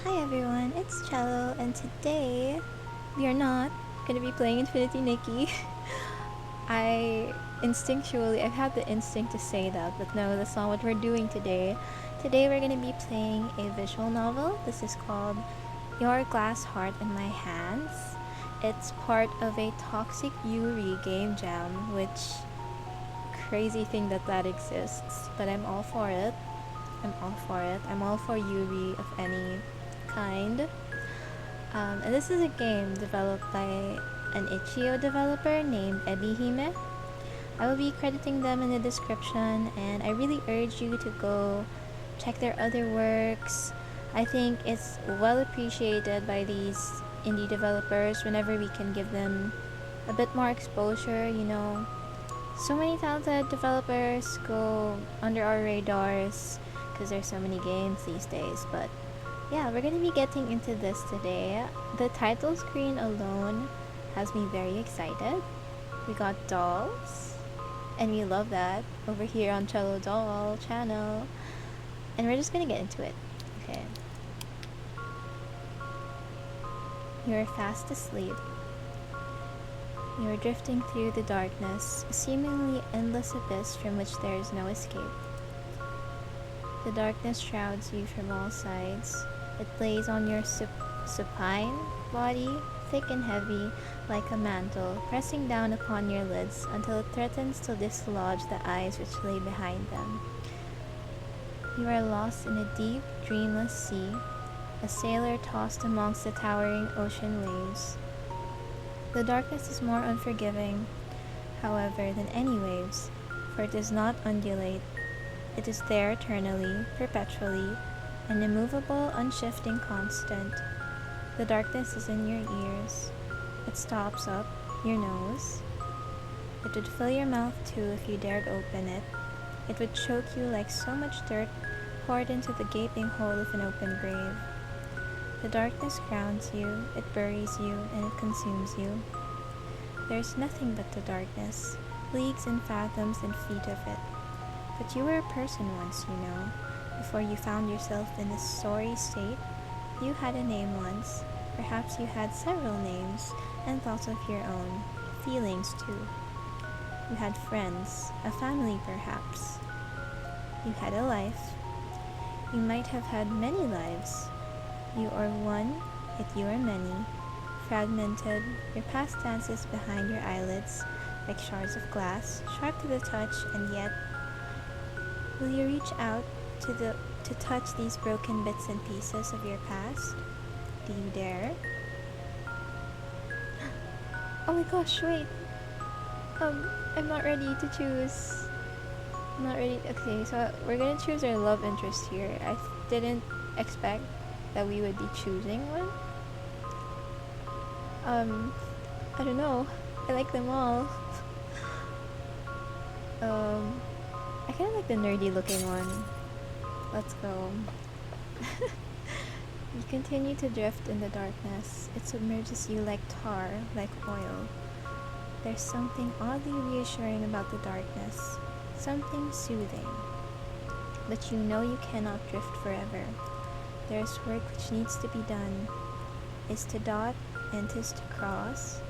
Hi everyone, it's Cello, and today we are not gonna be playing Infinity Nikki. I've had the instinct to say that, but no, that's not what we're doing today. Today we're gonna be playing a visual novel. This is called Your Glass Heart in My Hands. It's part of a toxic Yuri game jam, which crazy thing that exists, but I'm all for it. I'm all for it. I'm all for Yuri of any kind. And this is a game developed by an itch.io developer named Ebihime. I will be crediting them in the description, and I really urge you to go check their other works. I think it's well appreciated by these indie developers whenever we can give them a bit more exposure. So many talented developers go under our radars because there's so many games these days, but yeah, we're gonna be getting into this today. The title screen alone has me very excited. We got dolls, and we love that over here on Cello Doll channel. And we're just gonna get into it. Okay. You're fast asleep. You're drifting through the darkness, a seemingly endless abyss from which there is no escape. The darkness shrouds you from all sides. It lays on your supine body, thick and heavy, like a mantle, pressing down upon your lids until it threatens to dislodge the eyes which lay behind them. You are lost in a deep, dreamless sea, a sailor tossed amongst the towering ocean waves. The darkness is more unforgiving, however, than any waves, for it does not undulate. It is there eternally, perpetually, an immovable, unshifting constant. The darkness is in your ears. It stops up your nose. It would fill your mouth too if you dared open it. It would choke you like so much dirt poured into the gaping hole of an open grave. The darkness grounds you, it buries you, and it consumes you. There is nothing but the darkness, leagues and fathoms and feet of it. But you were a person once, before you found yourself in this sorry state. You had a name once. Perhaps you had several names and thoughts of your own, feelings too. You had friends, a family perhaps. You had a life. You might have had many lives. You are one, yet you are many. Fragmented, your past dances behind your eyelids, like shards of glass, sharp to the touch, and yet will you reach out to touch these broken bits and pieces of your past? Do you dare? Oh my gosh, wait. I'm not ready to choose. I'm not ready. Okay, so we're gonna choose our love interest here. I didn't expect that we would be choosing one. I don't know. I like them all. I kinda like the nerdy looking one. Let's go. You continue to drift in the darkness. It submerges you like tar, like oil. There's something oddly reassuring about the darkness, something soothing. But you know you cannot drift forever. There's work which needs to be done. Is to dot and 'tis to cross.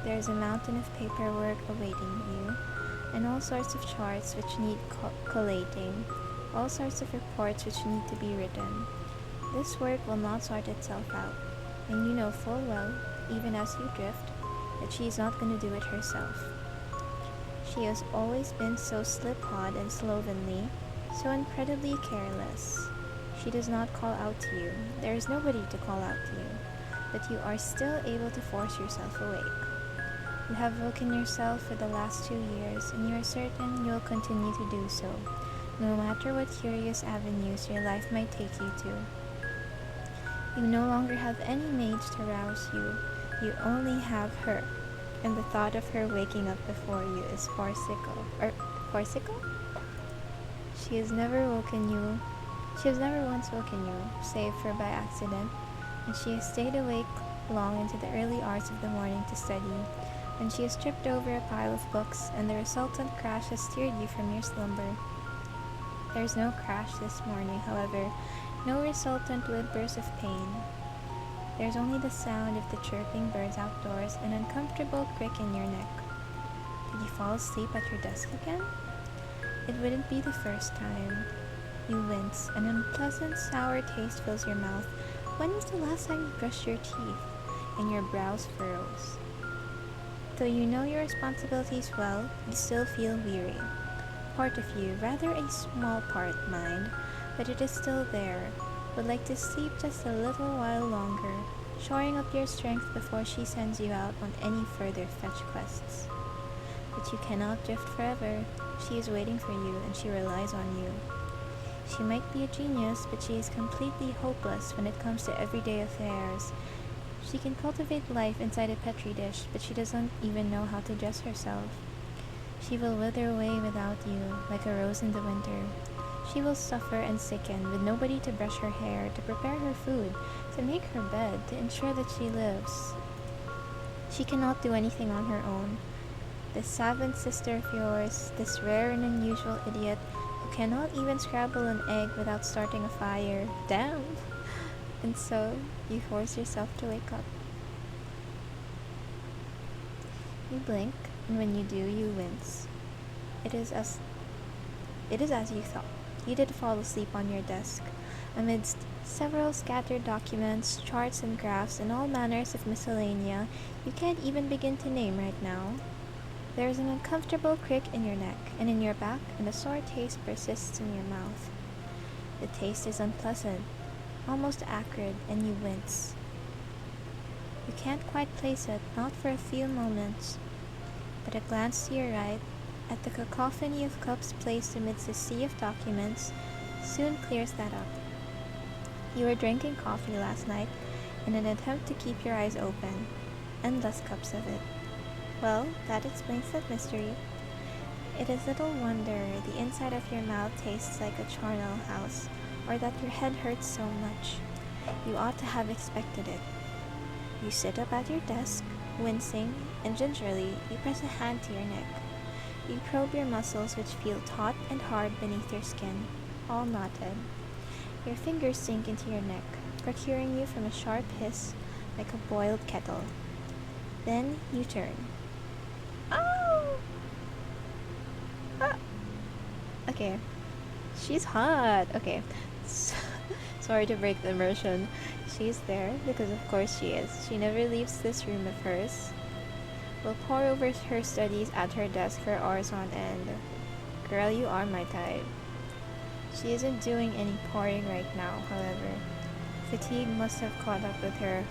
There's a mountain of paperwork awaiting you, and all sorts of charts which need collating, all sorts of reports which need to be written. This work will not sort itself out, and you know full well, even as you drift, that she is not going to do it herself. She has always been so slip-hod and slovenly, so incredibly careless. She does not call out to you. There is nobody to call out to you, but you are still able to force yourself awake. You have woken yourself for the last 2 years, and you are certain you will continue to do so, no matter what curious avenues your life might take you to. You no longer have any maids to rouse you. You only have her, and the thought of her waking up before you is farcical. Farcical? She has never once woken you, save for by accident, and she has stayed awake long into the early hours of the morning to study, when she has tripped over a pile of books, and the resultant crash has steered you from your slumber. There is no crash this morning, however, No resultant whimpers of pain. There's only the sound of the chirping birds outdoors, an uncomfortable crick in your neck. Did you fall asleep at your desk again? It wouldn't be the first time. You wince. An unpleasant, sour taste fills your mouth. When was the last time you brushed your teeth? And your brows furrows. Though you know your responsibilities well, you still feel weary. Part of you, rather a small part, mind, but it is still there, would like to sleep just a little while longer, shoring up your strength before she sends you out on any further fetch quests. But you cannot drift forever. She is waiting for you, and she relies on you. She might be a genius, but she is completely hopeless when it comes to everyday affairs. She can cultivate life inside a petri dish, but she doesn't even know how to dress herself. She will wither away without you, like a rose in the winter. She will suffer and sicken, with nobody to brush her hair, to prepare her food, to make her bed, to ensure that she lives. She cannot do anything on her own. This savant sister of yours, this rare and unusual idiot, who cannot even scramble an egg without starting a fire. Damn! And so, you force yourself to wake up. You blink, and when you do, you wince. It is as you thought. You did fall asleep on your desk, amidst several scattered documents, charts and graphs, and all manners of miscellanea you can't even begin to name right now. There is an uncomfortable crick in your neck and in your back, and a sore taste persists in your mouth. The taste is unpleasant, almost acrid, and you wince. You can't quite place it, not for a few moments, but a glance to your right, at the cacophony of cups placed amidst a sea of documents, soon clears that up. You were drinking coffee last night in an attempt to keep your eyes open. Endless cups of it. Well, that explains that mystery. It is little wonder the inside of your mouth tastes like a charnel house, or that your head hurts so much. You ought to have expected it. You sit up at your desk, wincing, and gingerly you press a hand to your neck. You probe your muscles, which feel taut and hard beneath your skin, all knotted. Your fingers sink into your neck, procuring you from a sharp hiss like a boiled kettle. Then you turn. Oh! Ah! Okay. She's hot. Okay. Sorry to break the immersion. She's there because of course she is. She never leaves this room of hers. Will pore over her studies at her desk for hours on end. Girl, you are my type. She isn't doing any poring right now, however. Fatigue must have caught up with her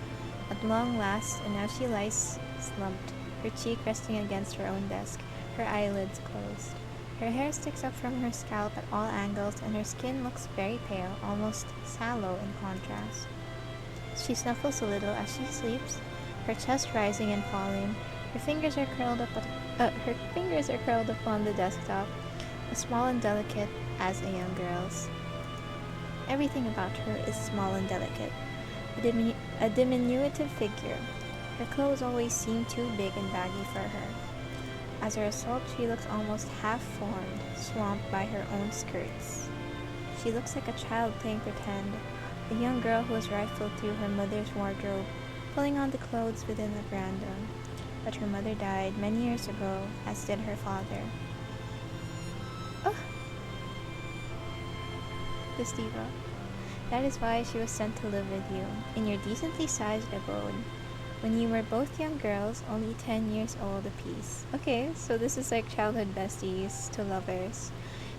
at long last, and now she lies slumped, her cheek resting against her own desk, her eyelids closed. Her hair sticks up from her scalp at all angles, and her skin looks very pale, almost sallow in contrast. She snuffles a little as she sleeps, her chest rising and falling. Her fingers are curled upon the desktop, as small and delicate as a young girl's. Everything about her is small and delicate, a diminutive figure. Her clothes always seem too big and baggy for her. As a result, she looks almost half-formed, swamped by her own skirts. She looks like a child playing pretend, a young girl who has rifled through her mother's wardrobe, pulling on the clothes within the random. But her mother died many years ago, as did her father. Oh! The diva. That is why she was sent to live with you, in your decently sized abode, when you were both young girls, only 10 years old apiece. Okay, so this is like childhood besties to lovers.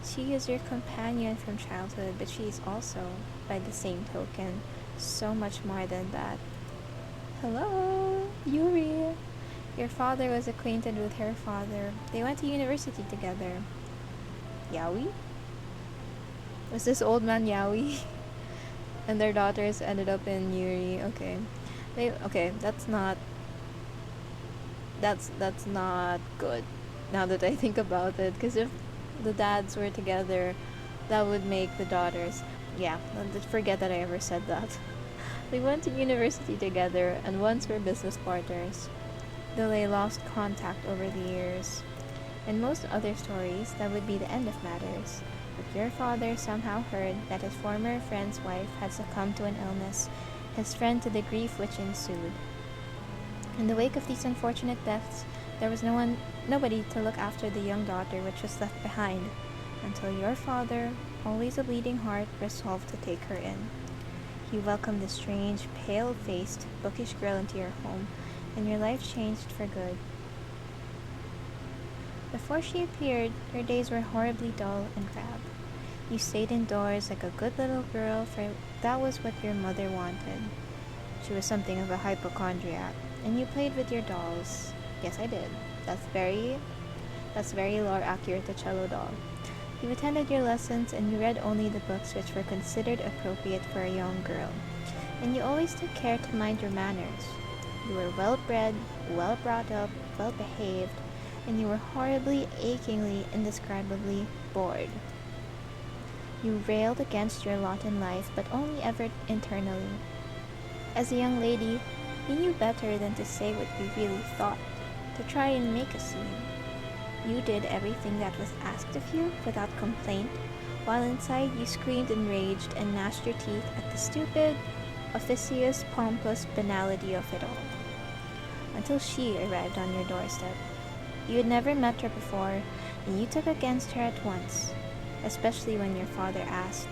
She is your companion from childhood, but she is also, by the same token, so much more than that. Hello, Yuri! Your father was acquainted with her father. They went to university together. Yaoi? Was this old man Yaoi? And their daughters ended up in Yuri. Okay. That's not good now that I think about it, because if the dads were together, that would make the daughters, yeah, forget that I ever said that. They went to university together and once were business partners, though they lost contact over the years. In most other stories, that would be the end of matters. But your father somehow heard that his former friend's wife had succumbed to an illness, his friend to the grief which ensued. In the wake of these unfortunate deaths, there was nobody to look after the young daughter which was left behind, until your father, always a bleeding heart, resolved to take her in. He welcomed the strange, pale-faced, bookish girl into your home, and your life changed for good. Before she appeared, your days were horribly dull and drab. You stayed indoors like a good little girl, for that was what your mother wanted. She was something of a hypochondriac, and you played with your dolls. Yes, I did. That's very lore accurate to cello doll. You attended your lessons, and you read only the books which were considered appropriate for a young girl. And you always took care to mind your manners. You were well-bred, well brought up, well behaved, and you were horribly, achingly, indescribably bored. You railed against your lot in life, but only ever internally. As a young lady, you knew better than to say what you really thought, to try and make a scene. You did everything that was asked of you without complaint, while inside you screamed and raged and gnashed your teeth at the stupid, officious, pompous banality of it all. Until she arrived on your doorstep. You had never met her before, and you took against her at once, especially when your father asked,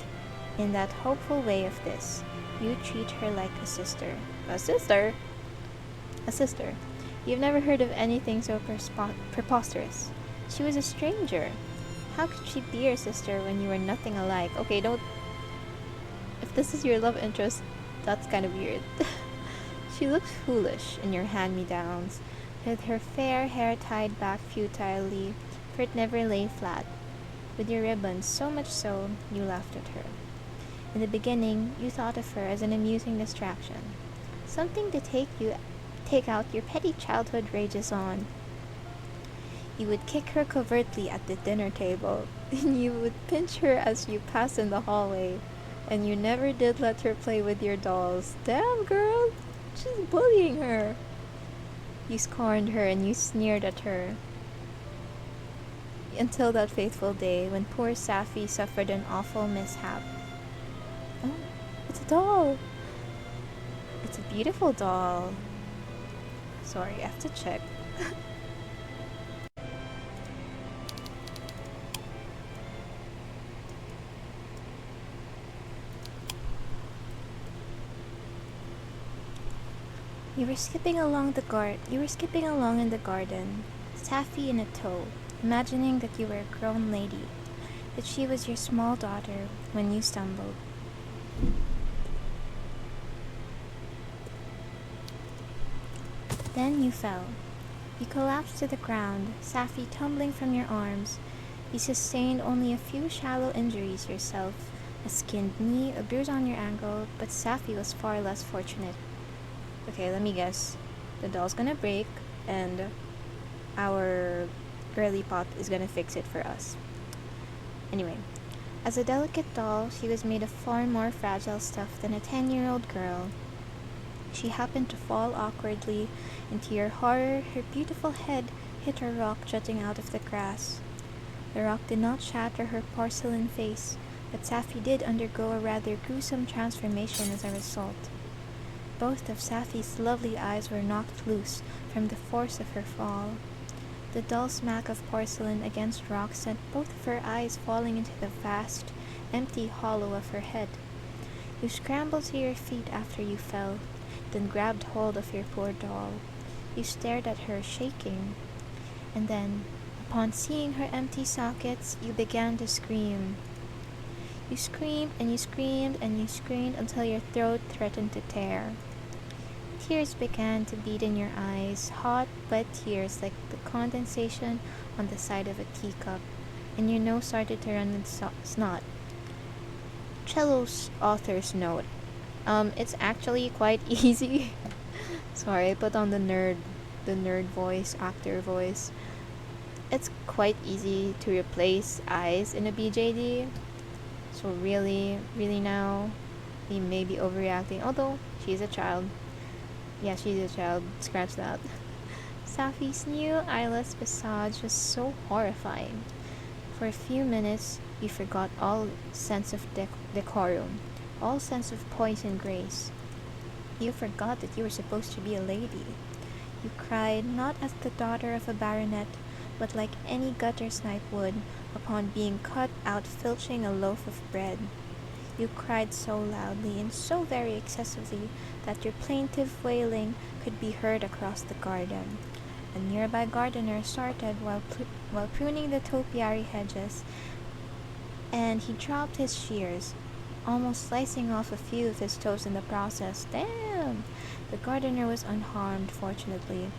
in that hopeful way of this, you treat her like a sister. A sister? A sister. You've never heard of anything so preposterous. She was a stranger. How could she be your sister when you were nothing alike? Okay, don't... If this is your love interest, that's kind of weird. She looked foolish in your hand-me-downs, with her fair hair tied back futilely, for it never lay flat, with your ribbons, so much so, you laughed at her. In the beginning, you thought of her as an amusing distraction, something to take out your petty childhood rages on. You would kick her covertly at the dinner table, and you would pinch her as you passed in the hallway, and you never did let her play with your dolls. Damn, girl! She's bullying her! You scorned her and you sneered at her. Until that fateful day when poor Safi suffered an awful mishap. Oh, it's a doll! It's a beautiful doll. Sorry, I have to check. You were skipping along in the garden, Safi in a tow, imagining that you were a grown lady, that she was your small daughter, when you stumbled. Then you fell. You collapsed to the ground, Safi tumbling from your arms. You sustained only a few shallow injuries yourself, a skinned knee, a bruise on your ankle, but Safi was far less fortunate. Okay, let me guess. The doll's gonna break, and our girly pot is gonna fix it for us. Anyway, as a delicate doll, she was made of far more fragile stuff than a 10-year-old girl. She happened to fall awkwardly, and to your horror, her beautiful head hit a rock jutting out of the grass. The rock did not shatter her porcelain face, but Safi did undergo a rather gruesome transformation as a result. Both of Safi's lovely eyes were knocked loose from the force of her fall. The dull smack of porcelain against rock sent both of her eyes falling into the vast, empty hollow of her head. You scrambled to your feet after you fell, then grabbed hold of your poor doll. You stared at her, shaking. And then, upon seeing her empty sockets, you began to scream. You screamed and you screamed and you screamed until your throat threatened to tear. Tears began to bead in your eyes, hot, wet tears like the condensation on the side of a teacup, and your nose started to run with snot. Cello's author's note. It's actually quite easy. Sorry, I put on the nerd voice, actor voice. It's quite easy to replace eyes in a BJD. So really now, we may be overreacting, although she's a child. Yeah, she's a child. Scratch that. Safi's new eyeless visage was so horrifying. For a few minutes, You forgot all sense of decorum, all sense of poise and grace. You forgot that you were supposed to be a lady. You cried not as the daughter of a baronet, but like any gutter snipe would upon being cut out filching a loaf of bread. You cried so loudly and so very excessively that your plaintive wailing could be heard across the garden. A nearby gardener started while pruning the topiary hedges, and he dropped his shears, almost slicing off a few of his toes in the process. Damn! The gardener was unharmed, fortunately.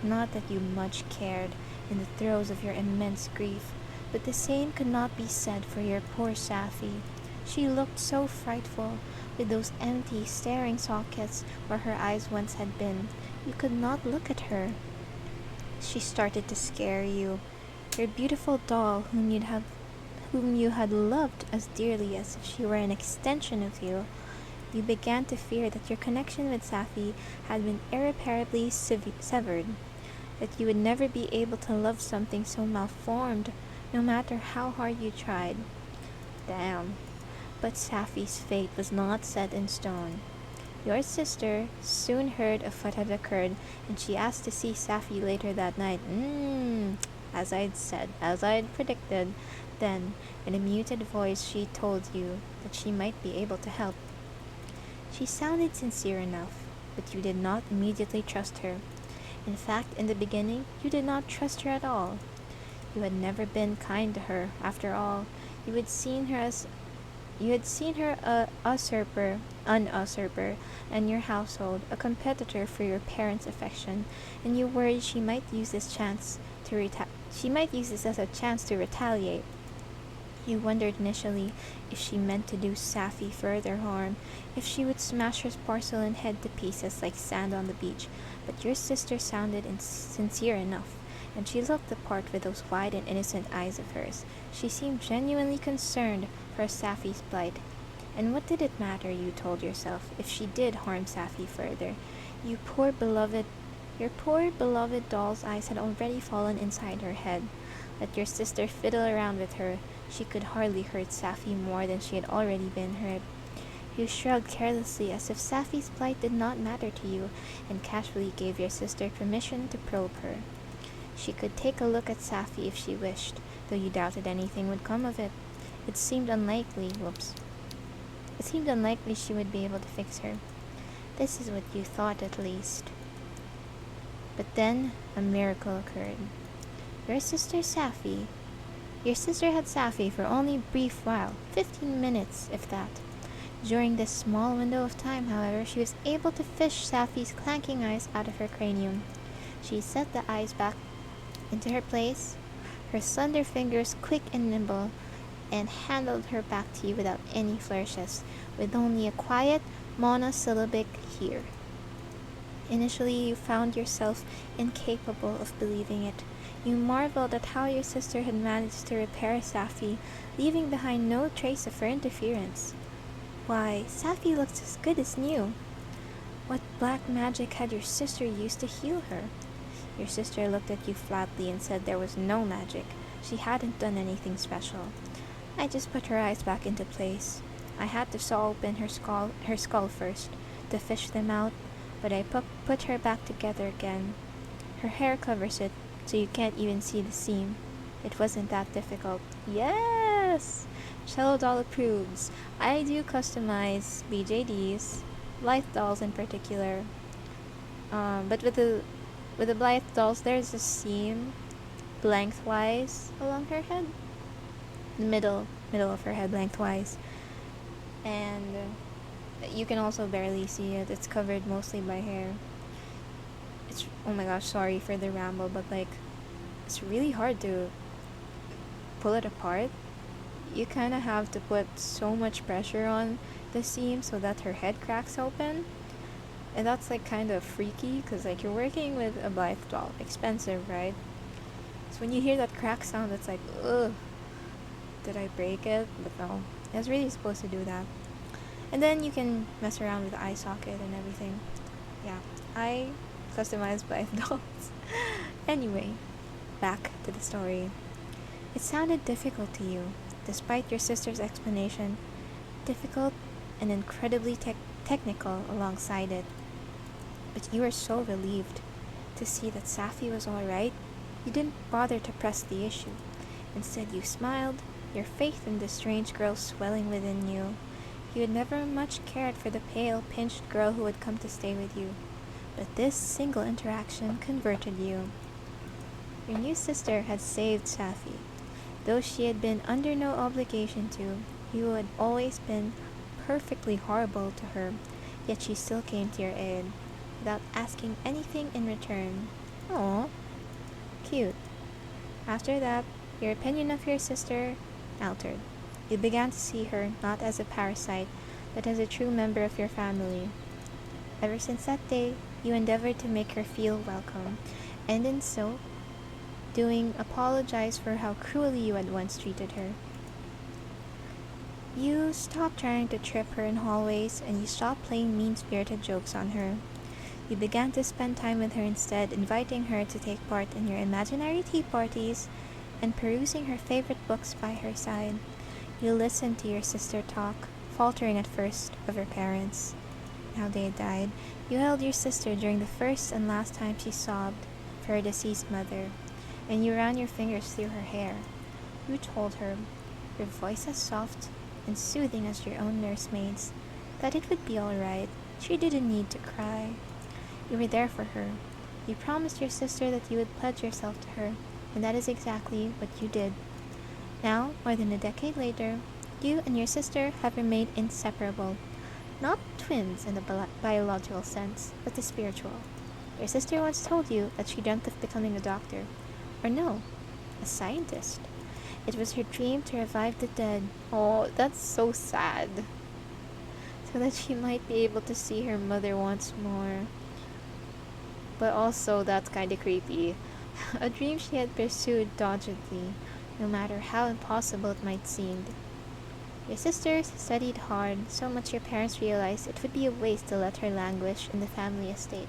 Not that you much cared, in the throes of your immense grief, but the same could not be said for your poor Safi. She looked so frightful, with those empty, staring sockets where her eyes once had been. You could not look at her. She started to scare you. Your beautiful doll, whom you had loved as dearly as if she were an extension of you. You began to fear that your connection with Safi had been irreparably severed, that you would never be able to love something so malformed, no matter how hard you tried. Damn. But Safi's fate was not set in stone. Your sister soon heard of what had occurred, and she asked to see Safi later that night. As I'd said, as I'd predicted. Then, in a muted voice, she told you that she might be able to help. She sounded sincere enough, but you did not immediately trust her. In fact, in the beginning, you did not trust her at all. You had never been kind to her. After all, you had seen her a an usurper, and your household a competitor for your parents' affection, and you worried she might use this as a chance to retaliate. You wondered initially if she meant to do Safi further harm, if she would smash her porcelain head to pieces like sand on the beach, but your sister sounded sincere enough, and she looked the part with those wide and innocent eyes of hers. She seemed genuinely concerned for Safi's plight. And what did it matter, you told yourself, if she did harm Safi further? Your poor beloved doll's eyes had already fallen inside her head. Let your sister fiddle around with her. She could hardly hurt Safi more than she had already been hurt. You shrugged carelessly as if Safi's plight did not matter to you, and casually gave your sister permission to probe her. She could take a look at Safi if she wished, though you doubted anything would come of it. It seemed unlikely she would be able to fix her. This is what you thought, at least. But then a miracle occurred. Your sister had Safi for only a brief while, 15 minutes, if that. During this small window of time, however, she was able to fish Safi's clanking eyes out of her cranium. She set the eyes back into her place, her slender fingers quick and nimble, and handled her back to you without any flourishes, with only a quiet, monosyllabic "here." Initially, you found yourself incapable of believing it. You marveled at how your sister had managed to repair Safi, leaving behind no trace of her interference. Why, Safi looks as good as new. What black magic had your sister used to heal her? Your sister looked at you flatly and said there was no magic. She hadn't done anything special. I just put her eyes back into place. I had to saw open her skull first, to fish them out, but I put her back together again. Her hair covers it, so you can't even see the seam. It wasn't that difficult. Yes! Cello Doll approves. I do customize BJDs, Blythe dolls in particular. But with the Blythe dolls, there's a seam lengthwise along her head. Middle of her head lengthwise. And you can also barely see it. It's covered mostly by hair. Oh my gosh, sorry for the ramble, but it's really hard to pull it apart. You kind of have to put so much pressure on the seam so that her head cracks open. And that's kind of freaky, because you're working with a Blythe doll. Expensive, right? So when you hear that crack sound, it's like, ugh, did I break it? But no, I was really supposed to do that. And then you can mess around with the eye socket and everything. Yeah, I customized Blythe dolls. Anyway, back to the story. It sounded difficult to you. despite your sister's explanation, difficult and incredibly technical alongside it. But you were so relieved to see that Safi was alright, you didn't bother to press the issue. Instead, you smiled, your faith in the strange girl swelling within you. You had never much cared for the pale, pinched girl who had come to stay with you. But this single interaction converted you. Your new sister had saved Safi. Though she had been under no obligation to, you had always been perfectly horrible to her, yet she still came to your aid, without asking anything in return. Aw, cute. After that, your opinion of your sister altered. You began to see her not as a parasite, but as a true member of your family. Ever since that day, you endeavored to make her feel welcome, and in so doing, apologize for how cruelly you had once treated her. You stopped trying to trip her in hallways, and you stopped playing mean-spirited jokes on her. You began to spend time with her instead, inviting her to take part in your imaginary tea parties and perusing her favorite books by her side. You listened to your sister talk, faltering at first, of her parents. How they had died. You held your sister during the first and last time she sobbed for her deceased mother, and you ran your fingers through her hair. You told her, your voice as soft and soothing as your own nursemaid's, that it would be all right. She didn't need to cry. You were there for her. You promised your sister that you would pledge yourself to her, and that is exactly what you did. Now, more than a decade later, you and your sister have remained inseparable. Not twins in the biological sense, but the spiritual. Your sister once told you that she dreamt of becoming a doctor. Or no, a scientist. It was her dream to revive the dead. Oh, that's so sad. So that she might be able to see her mother once more. But also, that's kinda creepy. A dream she had pursued doggedly, no matter how impossible it might seem. Your sisters studied hard, so much your parents realized it would be a waste to let her languish in the family estate.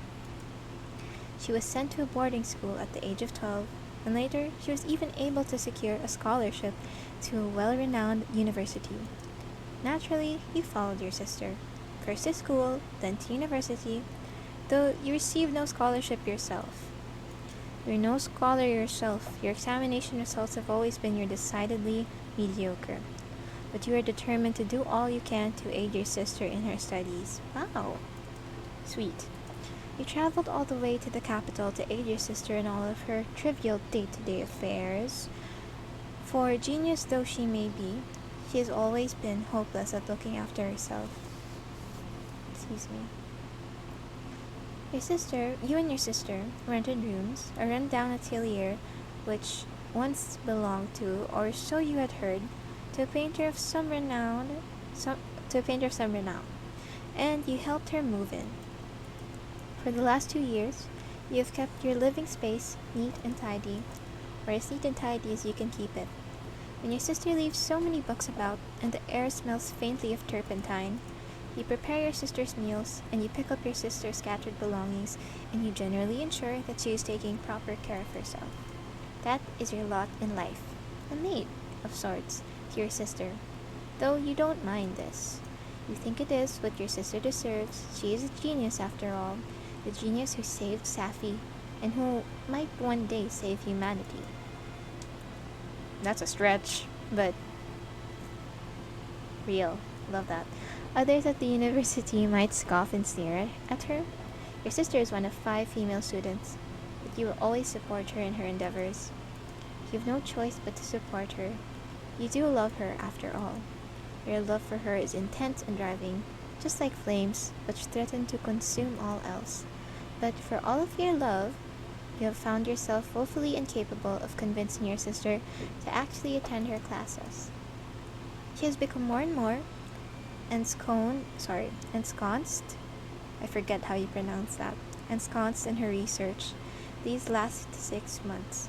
She was sent to a boarding school at the age of 12, and later she was even able to secure a scholarship to a well-renowned university. Naturally, you followed your sister, first to school, then to university, though you received no scholarship yourself. You're no scholar yourself. Your examination results have always been your decidedly mediocre. But you are determined to do all you can to aid your sister in her studies. Wow. Sweet. You traveled all the way to the capital to aid your sister in all of her trivial day-to-day affairs. For genius though she may be, she has always been hopeless at looking after herself. Excuse me. You and your sister rented rooms, a run-down atelier which once belonged to, or so you had heard, to a painter of some renown, and you helped her move in. For the last 2 years, you have kept your living space neat and tidy, or as neat and tidy as you can keep it. When your sister leaves so many books about, and the air smells faintly of turpentine, you prepare your sister's meals, and you pick up your sister's scattered belongings, and you generally ensure that she is taking proper care of herself. That is your lot in life, a maid, of sorts, to your sister, though you don't mind this. You think it is what your sister deserves. She is a genius after all, the genius who saved Safi, and who might one day save humanity. That's a stretch, but real. Love that. Others at the university might scoff and sneer at her. Your sister is one of 5 female students, but you will always support her in her endeavors. You have no choice but to support her. You do love her after all. Your love for her is intense and driving, just like flames, which threaten to consume all else. But for all of your love, you have found yourself woefully incapable of convincing your sister to actually attend her classes. She has become more and more ensconced, I forget how you pronounce that, ensconced in her research these last 6 months,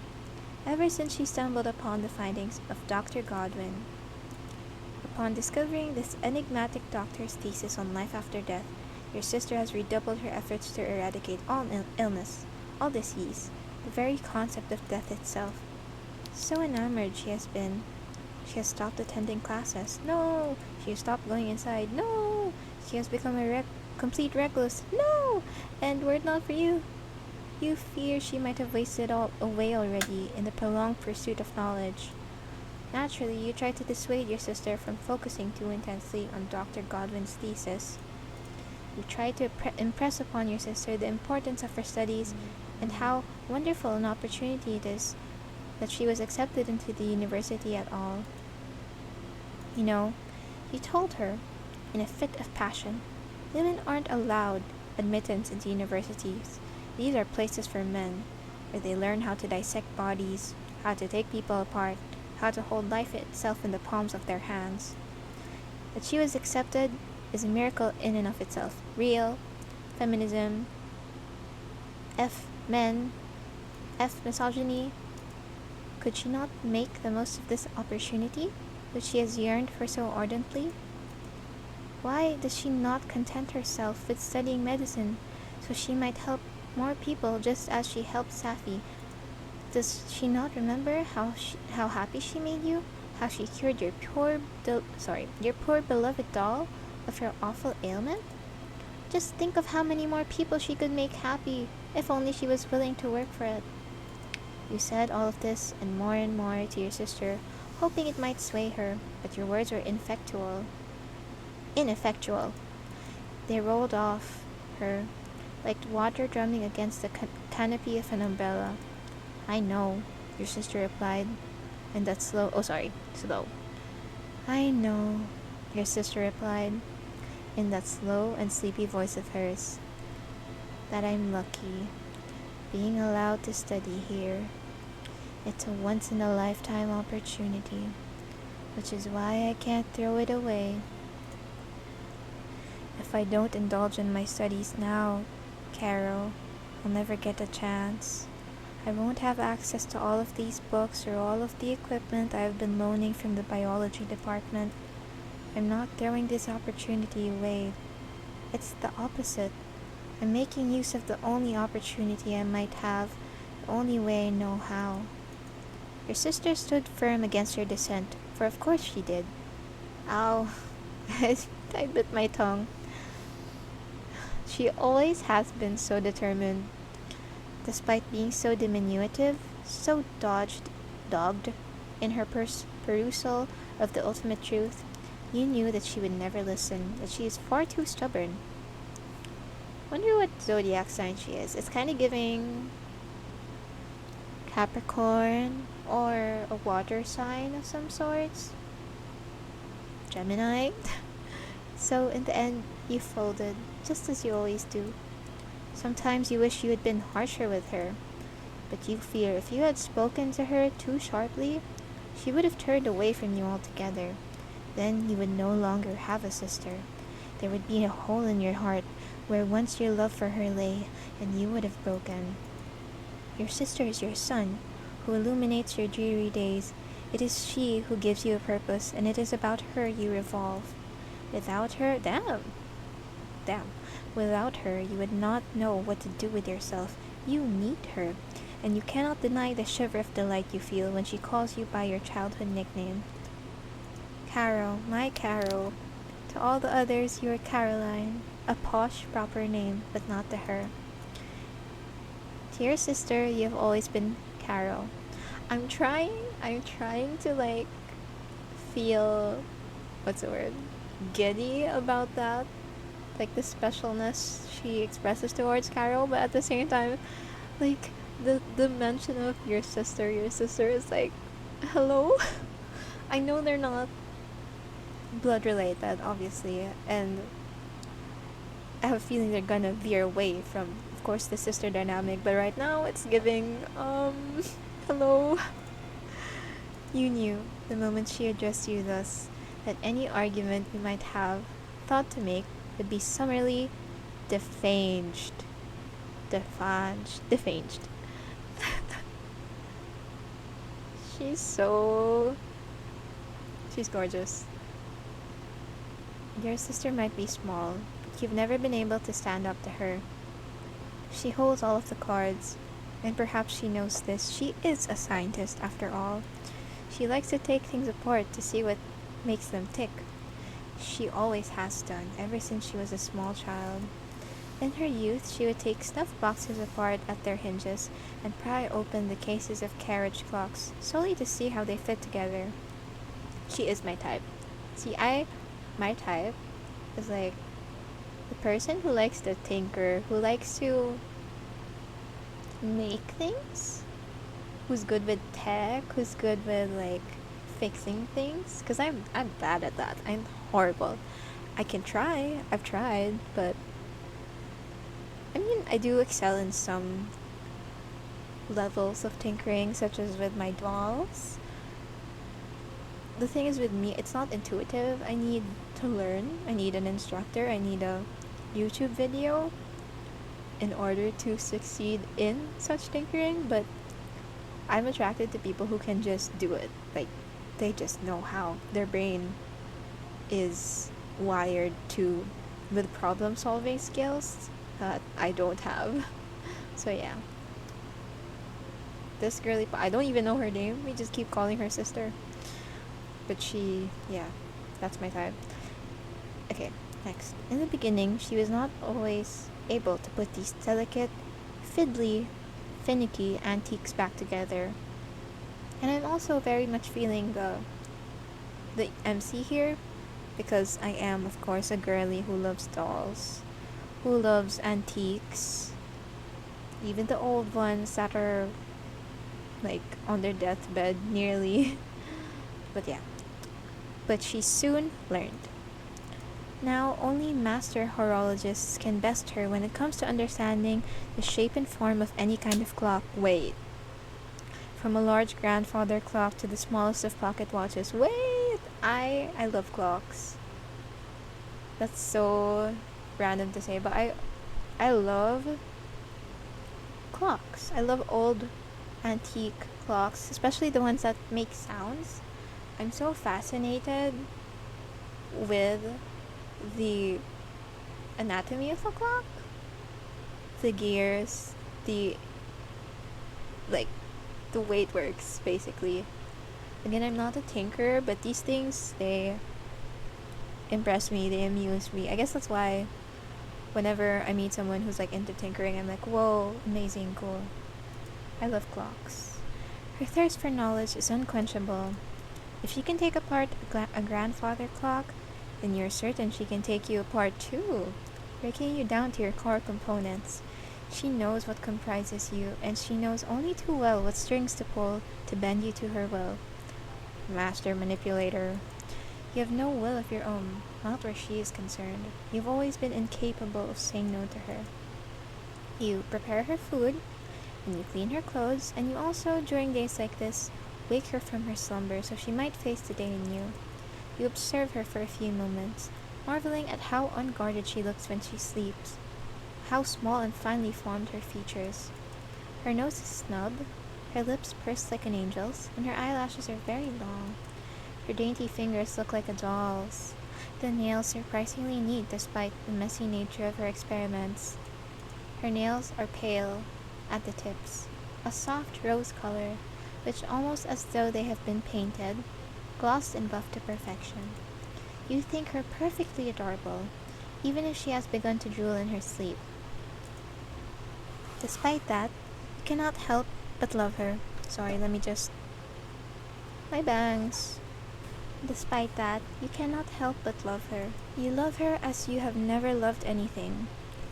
ever since she stumbled upon the findings of Dr. Godwin. Upon discovering this enigmatic doctor's thesis on life after death, your sister has redoubled her efforts to eradicate all illness, all disease, the very concept of death itself. So enamored she has been She has stopped attending classes. No! She has stopped going inside. No! She has become a complete recluse. No! And were it not for you, you fear she might have wasted all away already in the prolonged pursuit of knowledge. Naturally, you try to dissuade your sister from focusing too intensely on Dr. Godwin's thesis. You try to impress upon your sister the importance of her studies and how wonderful an opportunity it is that she was accepted into the university at all. You know, you told her, in a fit of passion, women aren't allowed admittance into universities. These are places for men, where they learn how to dissect bodies, how to take people apart, how to hold life itself in the palms of their hands. That she was accepted is a miracle in and of itself. Real, feminism, F men, F misogyny. Could she not make the most of this opportunity, which she has yearned for so ardently? Why does she not content herself with studying medicine, so she might help more people just as she helped Safi? Does she not remember how happy she made you? How she cured your poor beloved doll of her awful ailment? Just think of how many more people she could make happy if only she was willing to work for it. You said all of this and more to your sister, hoping it might sway her, but your words were ineffectual. They rolled off her like water drumming against the canopy of an umbrella. I know, your sister replied, in that slow. I know, your sister replied, in that slow and sleepy voice of hers, that I'm lucky, being allowed to study here. It's a once-in-a-lifetime opportunity, which is why I can't throw it away. If I don't indulge in my studies now, Carol, I'll never get a chance. I won't have access to all of these books or all of the equipment I've been loaning from the biology department. I'm not throwing this opportunity away. It's the opposite. I'm making use of the only opportunity I might have, the only way I know how. Your sister stood firm against your dissent, for of course she did. Ow, I bit my tongue. She always has been so determined. Despite being so diminutive, so dogged in her perusal of the ultimate truth, you knew that she would never listen, that she is far too stubborn. Wonder what zodiac sign she is. It's kind of giving Capricorn or a water sign of some sorts. Gemini. So in the end, you folded, just as you always do. Sometimes you wish you had been harsher with her, but you fear if you had spoken to her too sharply, she would have turned away from you altogether. Then you would no longer have a sister. There would be a hole in your heart where once your love for her lay, and you would have broken. Your sister is your sun, who illuminates your dreary days. It is she who gives you a purpose, and it is about her you revolve. Without her, without her, you would not know what to do with yourself. You need her, and you cannot deny the shiver of delight you feel when she calls you by your childhood nickname. Caro, my Caro. To all the others, you are Caroline, a posh, proper name, but not to her. To your sister, you have always been Caro. I'm trying to feel, what's the word, giddy about that, like the specialness she expresses towards Carol, but at the same time, like the mention of your sister is like, hello. I know they're not blood related, obviously, and I have a feeling they're gonna veer away from, of course, the sister dynamic, but right now it's giving hello. You knew the moment she addressed you thus that any argument you might have thought to make would be summarily defanged. She's gorgeous. Your sister might be small, but you've never been able to stand up to her. She holds all of the cards, and perhaps she knows this. She is a scientist, after all. She likes to take things apart to see what makes them tick. She always has done, ever since she was a small child. In her youth, she would take stuffed boxes apart at their hinges and pry open the cases of carriage clocks, solely to see how they fit together. She is my type. See, my type is like the person who likes to tinker, who likes to make things, who's good with tech, who's good with like fixing things. Cause I'm bad at that. I'm horrible. I can try. I've tried, but I mean I do excel in some levels of tinkering, such as with my dolls. The thing is with me, it's not intuitive. I need to learn. I need an instructor. I need a YouTube video in order to succeed in such tinkering, but I'm attracted to people who can just do it. Like, they just know how. Their brain is wired to with problem solving skills that I don't have. So yeah. This girly, I don't even know her name. We just keep calling her sister. But yeah, that's my type. Okay, next. In the beginning, she was not always able to put these delicate, fiddly, finicky antiques back together. And I'm also very much feeling the MC here, because I am, of course, a girly who loves dolls, who loves antiques, even the old ones that are like on their deathbed nearly. But yeah. But she soon learned. Now, only master horologists can best her when it comes to understanding the shape and form of any kind of clock. Wait. From a large grandfather clock to the smallest of pocket watches. Wait! I love clocks. That's so random to say, but I love clocks. I love old antique clocks, especially the ones that make sounds. I'm so fascinated with the anatomy of a clock, the gears, the the way it works, basically. Again, I'm not a tinker, but these things, they impress me, they amuse me. I guess that's why whenever I meet someone who's like into tinkering, I'm like, whoa, amazing, cool. I love clocks. Her thirst for knowledge is unquenchable. If she can take apart a grandfather clock, then you're certain she can take you apart too, breaking you down to your core components. She knows what comprises you, and she knows only too well what strings to pull to bend you to her will. Master manipulator. You have no will of your own, not where she is concerned. You've always been incapable of saying no to her. You prepare her food, and you clean her clothes, and you also, during days like this, wake her from her slumber so she might face the day anew. You observe her for a few moments, marveling at how unguarded she looks when she sleeps, how small and finely formed her features. Her nose is snub, her lips pursed like an angel's, and her eyelashes are very long. Her dainty fingers look like a doll's, the nails surprisingly neat despite the messy nature of her experiments. Her nails are pale at the tips, a soft rose color, which almost as though they have been painted, glossed and buffed to perfection. You think her perfectly adorable, even if she has begun to drool in her sleep. Despite that, you cannot help but love her. Sorry, let me just... My bangs. Despite that, you cannot help but love her. You love her as you have never loved anything,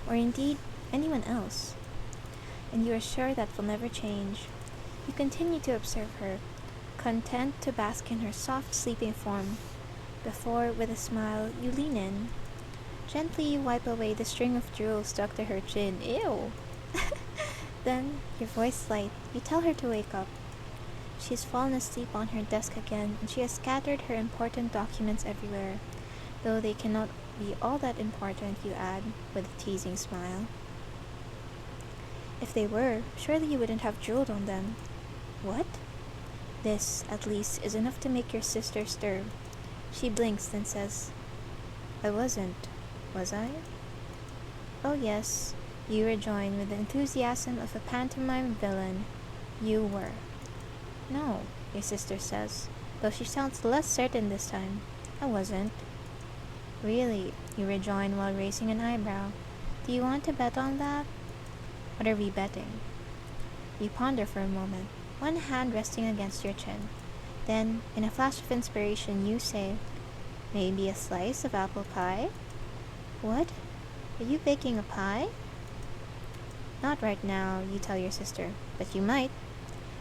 or indeed anyone else. And you are sure that will never change. You continue to observe her, content to bask in her soft sleeping form, before, with a smile, you lean in. Gently you wipe away the string of drool stuck to her chin. Ew! Then, your voice light, you tell her to wake up. She has fallen asleep on her desk again, and she has scattered her important documents everywhere, though they cannot be all that important, you add, with a teasing smile. If they were, surely you wouldn't have drooled on them. What? This, at least, is enough to make your sister stir. She blinks, then says, I wasn't, was I? Oh yes, you rejoin with the enthusiasm of a pantomime villain. You were. No, your sister says, though she sounds less certain this time. I wasn't. Really, you rejoin while raising an eyebrow. Do you want to bet on that? What are we betting? You ponder for a moment, one hand resting against your chin. Then, in a flash of inspiration, you say, maybe a slice of apple pie? What? Are you baking a pie? Not right now, you tell your sister, but you might.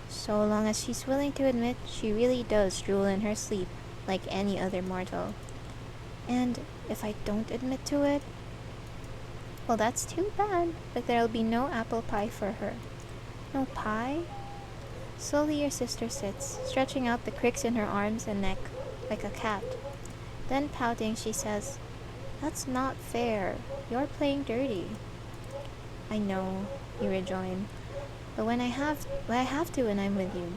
So long as she's willing to admit she really does drool in her sleep, like any other mortal. And if I don't admit to it, well, that's too bad, but there'll be no apple pie for her. No pie? Slowly your sister sits, stretching out the cricks in her arms and neck, like a cat. Then pouting, she says, that's not fair. You're playing dirty. I know, you rejoin. But when I have to when I'm with you.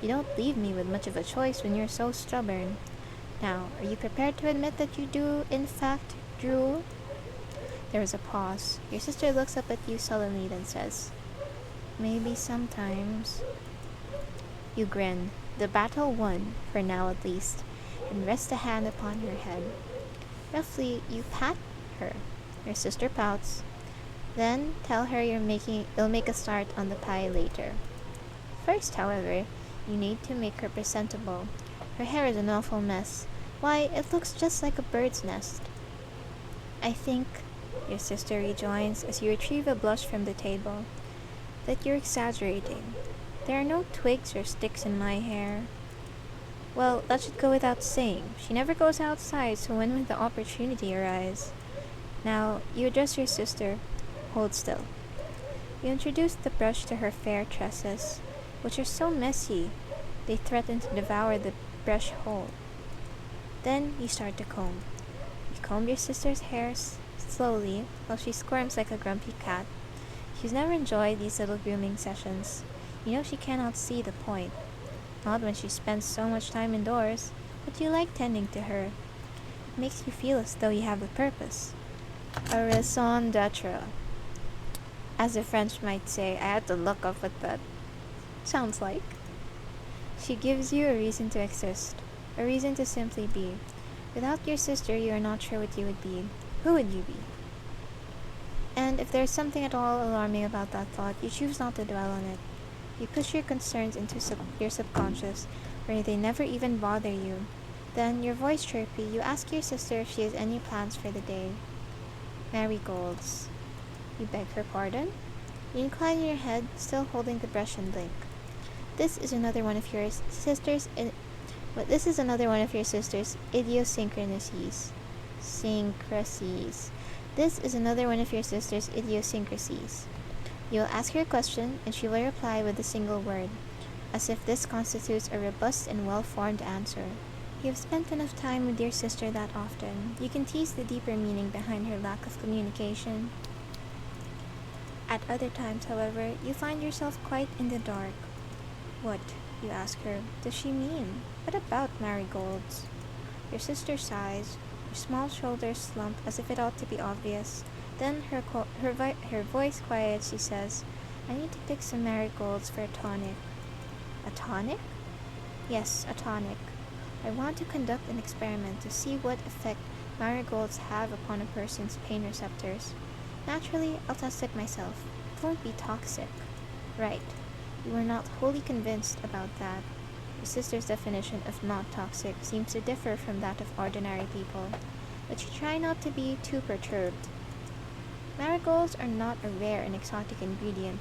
You don't leave me with much of a choice when you're so stubborn. Now, are you prepared to admit that you do, in fact, drool? There is a pause. Your sister looks up at you sullenly, then says, maybe sometimes. You grin, the battle won, for now at least, and rest a hand upon her head. Roughly, you pat her. Your sister pouts. Then tell her you'll make a start on the pie later. First, however, you need to make her presentable. Her hair is an awful mess. Why, it looks just like a bird's nest. I think, your sister rejoins as you retrieve a blush from the table, that you're exaggerating. There are no twigs or sticks in my hair. Well, that should go without saying. She never goes outside, so when will the opportunity arise? Now, you address your sister. Hold still. You introduce the brush to her fair tresses, which are so messy, they threaten to devour the brush whole. Then you start to comb. You comb your sister's hair slowly, while she squirms like a grumpy cat. She's never enjoyed these little grooming sessions. You know she cannot see the point. Not when she spends so much time indoors, but you like tending to her. It makes you feel as though you have a purpose. A raison d'etre. As the French might say, I had to look up what that sounds like. She gives you a reason to exist, a reason to simply be. Without your sister, you are not sure what you would be. Who would you be? And if there's something at all alarming about that thought, you choose not to dwell on it. You push your concerns into your subconscious, where they never even bother you. Then, your voice chirpy, you ask your sister if she has any plans for the day. Marigolds. You beg her pardon? You incline your head, still holding the brush and blink. This is another one of your sister's idiosyncrasies. This is another one of your sister's idiosyncrasies. You'll ask her a question, and she will reply with a single word, as if this constitutes a robust and well-formed answer. You've spent enough time with your sister that often. You can tease the deeper meaning behind her lack of communication. At other times, however, you find yourself quite in the dark. What, you ask her, does she mean? What about marigolds? Your sister sighs. Her small shoulders slump as if it ought to be obvious. Then her voice quiets. She says, I need to pick some marigolds for a tonic. A tonic? Yes, a tonic. I want to conduct an experiment to see what effect marigolds have upon a person's pain receptors. Naturally, I'll test it myself. It won't be toxic. Right. You are not wholly convinced about that. Your sister's definition of not toxic seems to differ from that of ordinary people, but you try not to be too perturbed. Marigolds are not a rare and exotic ingredient.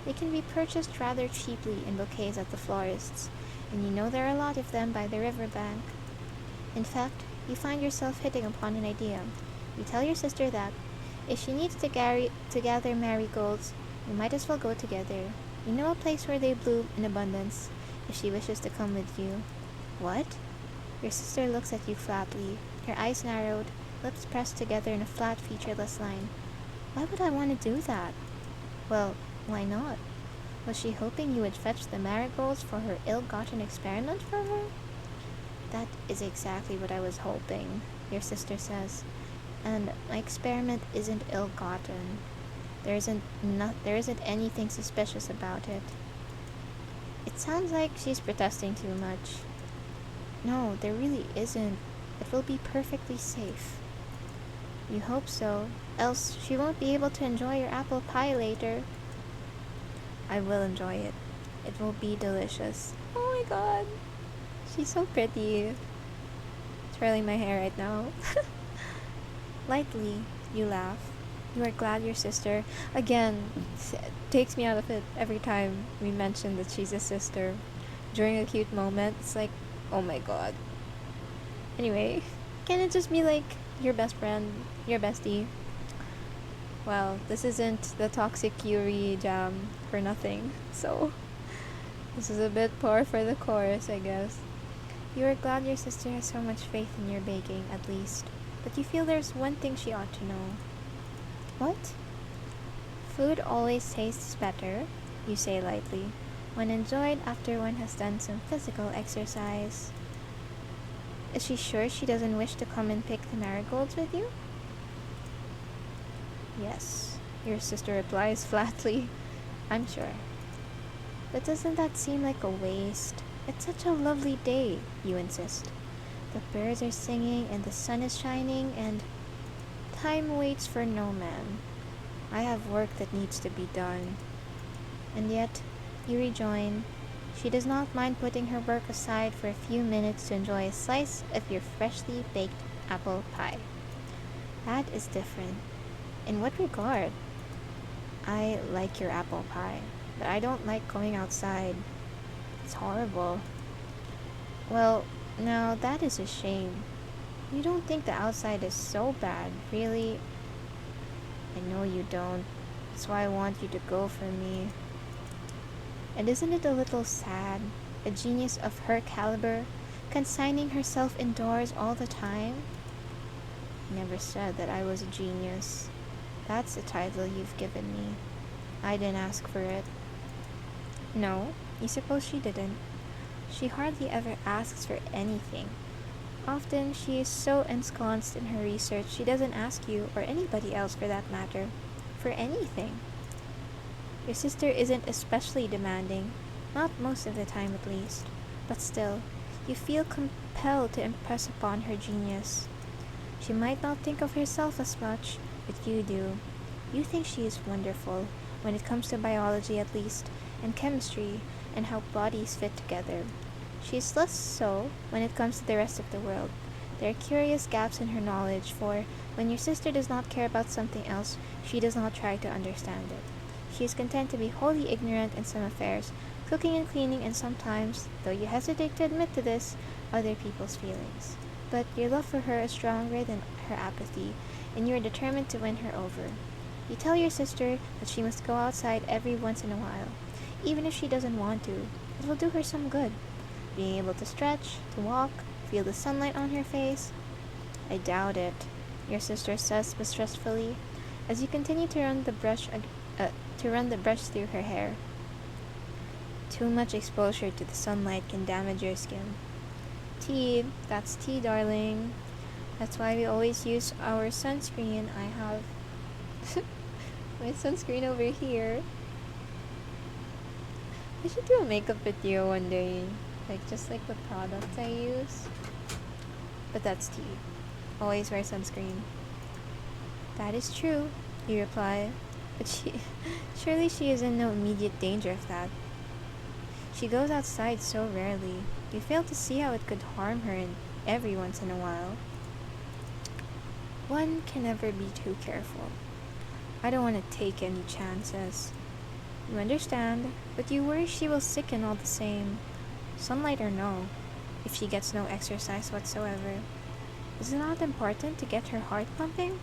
They can be purchased rather cheaply in bouquets at the florist's, and you know there are a lot of them by the Riverbank. In fact, you find yourself hitting upon an idea. You tell your sister that, if she needs to gather marigolds, you might as well go together. You know a place where they bloom in abundance, if she wishes to come with you. What? Your sister looks at you flatly, her eyes narrowed, lips pressed together in a flat, featureless line. Why would I want to do that? Well, why not? Was she hoping you would fetch the marigolds for her ill-gotten experiment for her? That is exactly what I was hoping, your sister says. And my experiment isn't ill-gotten. There isn't anything suspicious about it. It sounds like she's protesting too much. No, there really isn't. It will be perfectly safe. You hope so, else she won't be able to enjoy your apple pie later. I will enjoy it. It will be delicious. Oh my god. She's so pretty. Twirling my hair right now. Lightly, you laugh. You are glad your sister, again, takes me out of it every time we mention that she's a sister. During a cute moment, it's like, oh my god. Anyway, can it just be like your best friend, your bestie? Well, this isn't the toxic yuri jam for nothing, so this is a bit par for the course, I guess. You are glad your sister has so much faith in your baking, at least, but you feel there's one thing she ought to know. What? Food always tastes better, you say lightly, when enjoyed after one has done some physical exercise. Is she sure she doesn't wish to come and pick the marigolds with you? Yes, your sister replies flatly. I'm sure. But doesn't that seem like a waste? It's such a lovely day, you insist. The birds are singing and the sun is shining and time waits for no man. I have work that needs to be done. And yet, you rejoin, she does not mind putting her work aside for a few minutes to enjoy a slice of your freshly baked apple pie. That is different. In what regard? I like your apple pie, but I don't like going outside. It's horrible. Well, now that is a shame. You don't think the outside is so bad, really? I know you don't. That's why I want you to go for me. And isn't it a little sad? A genius of her caliber, consigning herself indoors all the time? I never said that I was a genius. That's the title you've given me. I didn't ask for it. No, you suppose she didn't. She hardly ever asks for anything. Often she is so ensconced in her research she doesn't ask you, or anybody else for that matter, for anything. Your sister isn't especially demanding, not most of the time at least, but still, you feel compelled to impress upon her genius. She might not think of herself as much, but you do. You think she is wonderful, when it comes to biology at least, and chemistry, and how bodies fit together. She is less so when it comes to the rest of the world. There are curious gaps in her knowledge, for when your sister does not care about something else, she does not try to understand it. She is content to be wholly ignorant in some affairs, cooking and cleaning, and sometimes, though you hesitate to admit to this, other people's feelings. But your love for her is stronger than her apathy, and you are determined to win her over. You tell your sister that she must go outside every once in a while, even if she doesn't want to. It will do her some good. Being able to stretch, to walk, feel the sunlight on her face. I doubt it, your sister says mistrustfully, as you continue to run the brush through her hair. Too much exposure to the sunlight can damage your skin. Tea, that's tea, darling. That's why we always use our sunscreen. I have my sunscreen over here. I should do a makeup video one day, just like the products I use. But that's tea. Always wear sunscreen. That is true, you reply. But surely she is in no immediate danger of that. She goes outside so rarely. You fail to see how it could harm her every once in a while. One can never be too careful. I don't want to take any chances. You understand, but you worry she will sicken all the same. Sunlight or no, if she gets no exercise whatsoever. Is it not important to get her heart pumping?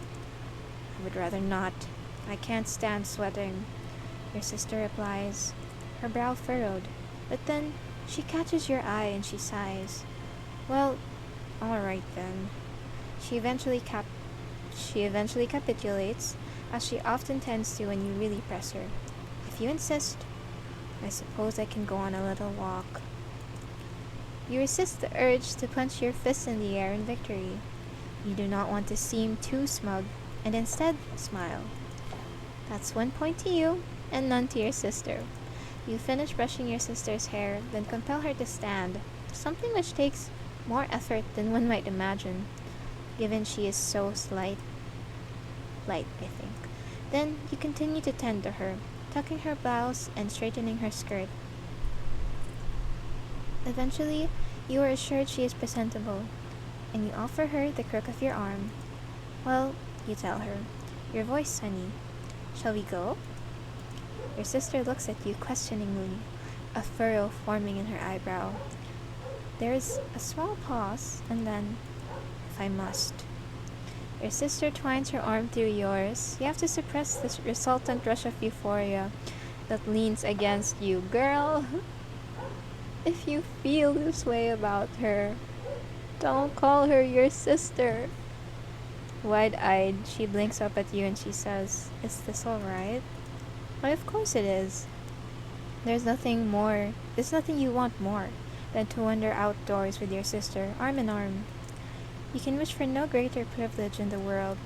I would rather not. I can't stand sweating, your sister replies, her brow furrowed. But then she catches your eye and she sighs. Well, all right then. She eventually capitulates, as she often tends to when you really press her. If you insist, I suppose I can go on a little walk. You resist the urge to punch your fist in the air in victory. You do not want to seem too smug, and instead smile. That's 1 point to you, and none to your sister. You finish brushing your sister's hair, then compel her to stand, something which takes more effort than one might imagine, given she is so light, I think. Then you continue to tend to her, tucking her blouse and straightening her skirt. Eventually, you are assured she is presentable, and you offer her the crook of your arm. Well, you tell her, your voice sunny. Shall we go? Your sister looks at you questioningly, a furrow forming in her eyebrow. There is a small pause, and then, if I must. Your sister twines her arm through yours. You have to suppress the resultant rush of euphoria that leans against you. Girl, if you feel this way about her, don't call her your sister. Wide-eyed, she blinks up at you and she says, "Is this alright?" Why, of course it is. There's nothing you want more than to wander outdoors with your sister, arm in arm. You can wish for no greater privilege in the world.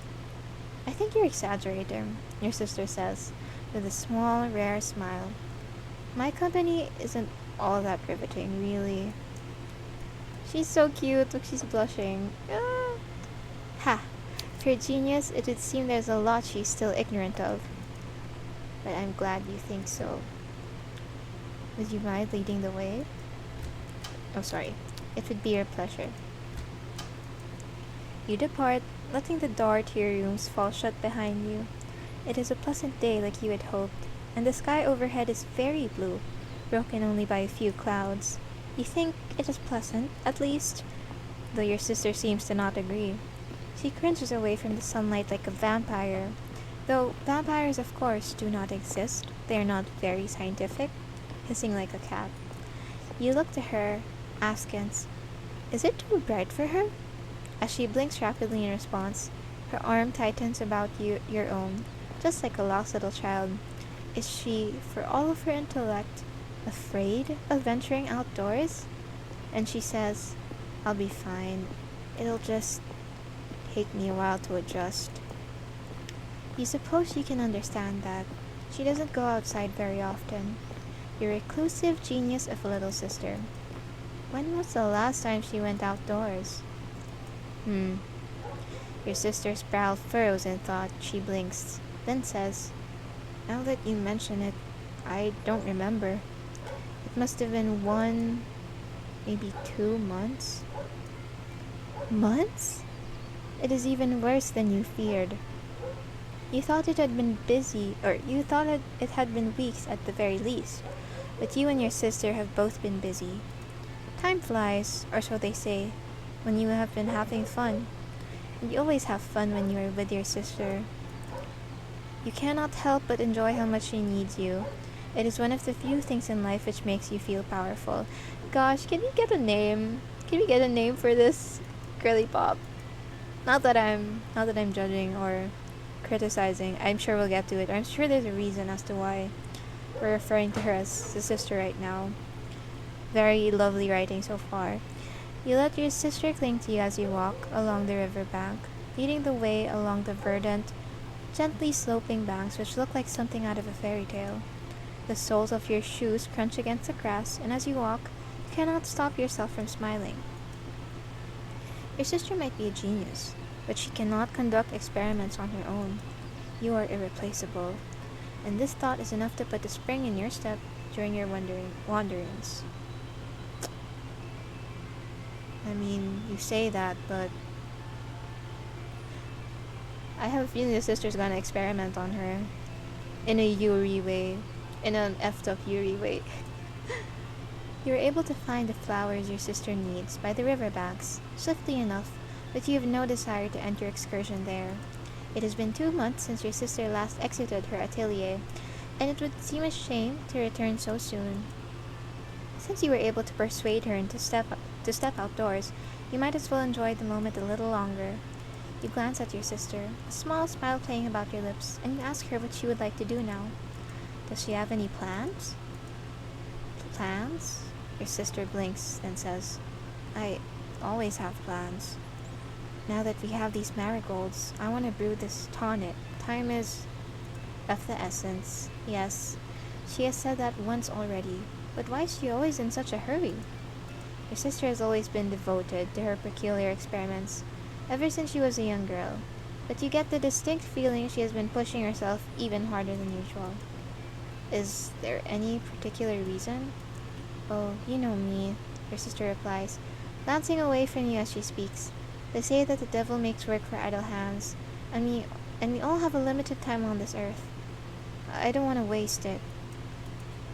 I think you're exaggerating, your sister says, with a small, rare smile. My company isn't all that riveting, really. She's so cute, look, she's blushing. Ah. Ha! For a genius, it would seem there's a lot she's still ignorant of. But I'm glad you think so. Would you mind leading the way? Oh, sorry. It would be your pleasure. You depart, letting the door to your rooms fall shut behind you. It is a pleasant day like you had hoped, and the sky overhead is very blue, broken only by a few clouds. You think it is pleasant, at least, though your sister seems to not agree. She cringes away from the sunlight like a vampire, though vampires of course do not exist. They are not very scientific, hissing like a cat. You look to her, askance, is it too bright for her? As she blinks rapidly in response, her arm tightens about your own, just like a lost little child. Is she, for all of her intellect, afraid of venturing outdoors? And she says, I'll be fine. It'll just take me a while to adjust. You suppose you can understand that. She doesn't go outside very often. Your reclusive genius of a little sister. When was the last time she went outdoors? Your sister's brow furrows in thought. She blinks, then says, now that you mention it, I don't remember. It must have been 1, maybe 2 months. Months? It is even worse than you feared. You thought it had been busy, or you thought it had been weeks at the very least, but you and your sister have both been busy. Time flies, or so they say, when you have been having fun. And you always have fun when you are with your sister. You cannot help but enjoy how much she needs you. It is one of the few things in life which makes you feel powerful. Gosh, can we get a name? Can we get a name for this girly pop? Not that I'm judging or criticizing. I'm sure we'll get to it. I'm sure there's a reason as to why we're referring to her as the sister right now. Very lovely writing so far. You let your sister cling to you as you walk along the riverbank, leading the way along the verdant, gently sloping banks which look like something out of a fairy tale. The soles of your shoes crunch against the grass, and as you walk, you cannot stop yourself from smiling. Your sister might be a genius, but she cannot conduct experiments on her own. You are irreplaceable, and this thought is enough to put a spring in your step during your wanderings. I mean, you say that, but I have a feeling the sister's gonna experiment on her in a yuri way, in an effed up yuri way. You are able to find the flowers your sister needs by the riverbanks, swiftly enough, but you have no desire to enter excursion there. It has been 2 months since your sister last exited her atelier, and it would seem a shame to return so soon. Since you were able to persuade her to step outdoors, you might as well enjoy the moment a little longer. You glance at your sister, a small smile playing about your lips, and you ask her what she would like to do now. Does she have any plans? Plans? Your sister blinks, then says, I always have plans. Now that we have these marigolds, I want to brew this tonic. Time is of the essence. Yes, She has said that once already, but why is she always in such a hurry? Your sister has always been devoted to her peculiar experiments, ever since she was a young girl, but you get the distinct feeling she has been pushing herself even harder than usual. Is there any particular reason? Oh, you know me, your sister replies, glancing away from you as she speaks. They say that the devil makes work for idle hands, and we all have a limited time on this earth. I don't want to waste it.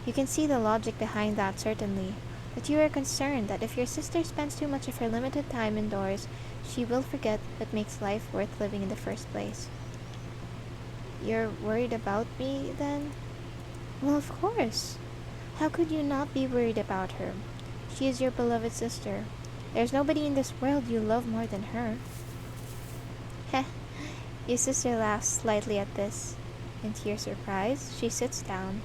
You can see the logic behind that, certainly, but you are concerned that if your sister spends too much of her limited time indoors, she will forget what makes life worth living in the first place. You're worried about me, then? Well, of course. How could you not be worried about her? She is your beloved sister. There's nobody in this world you love more than her. Heh. Your sister laughs slightly at this, and to your surprise, she sits down.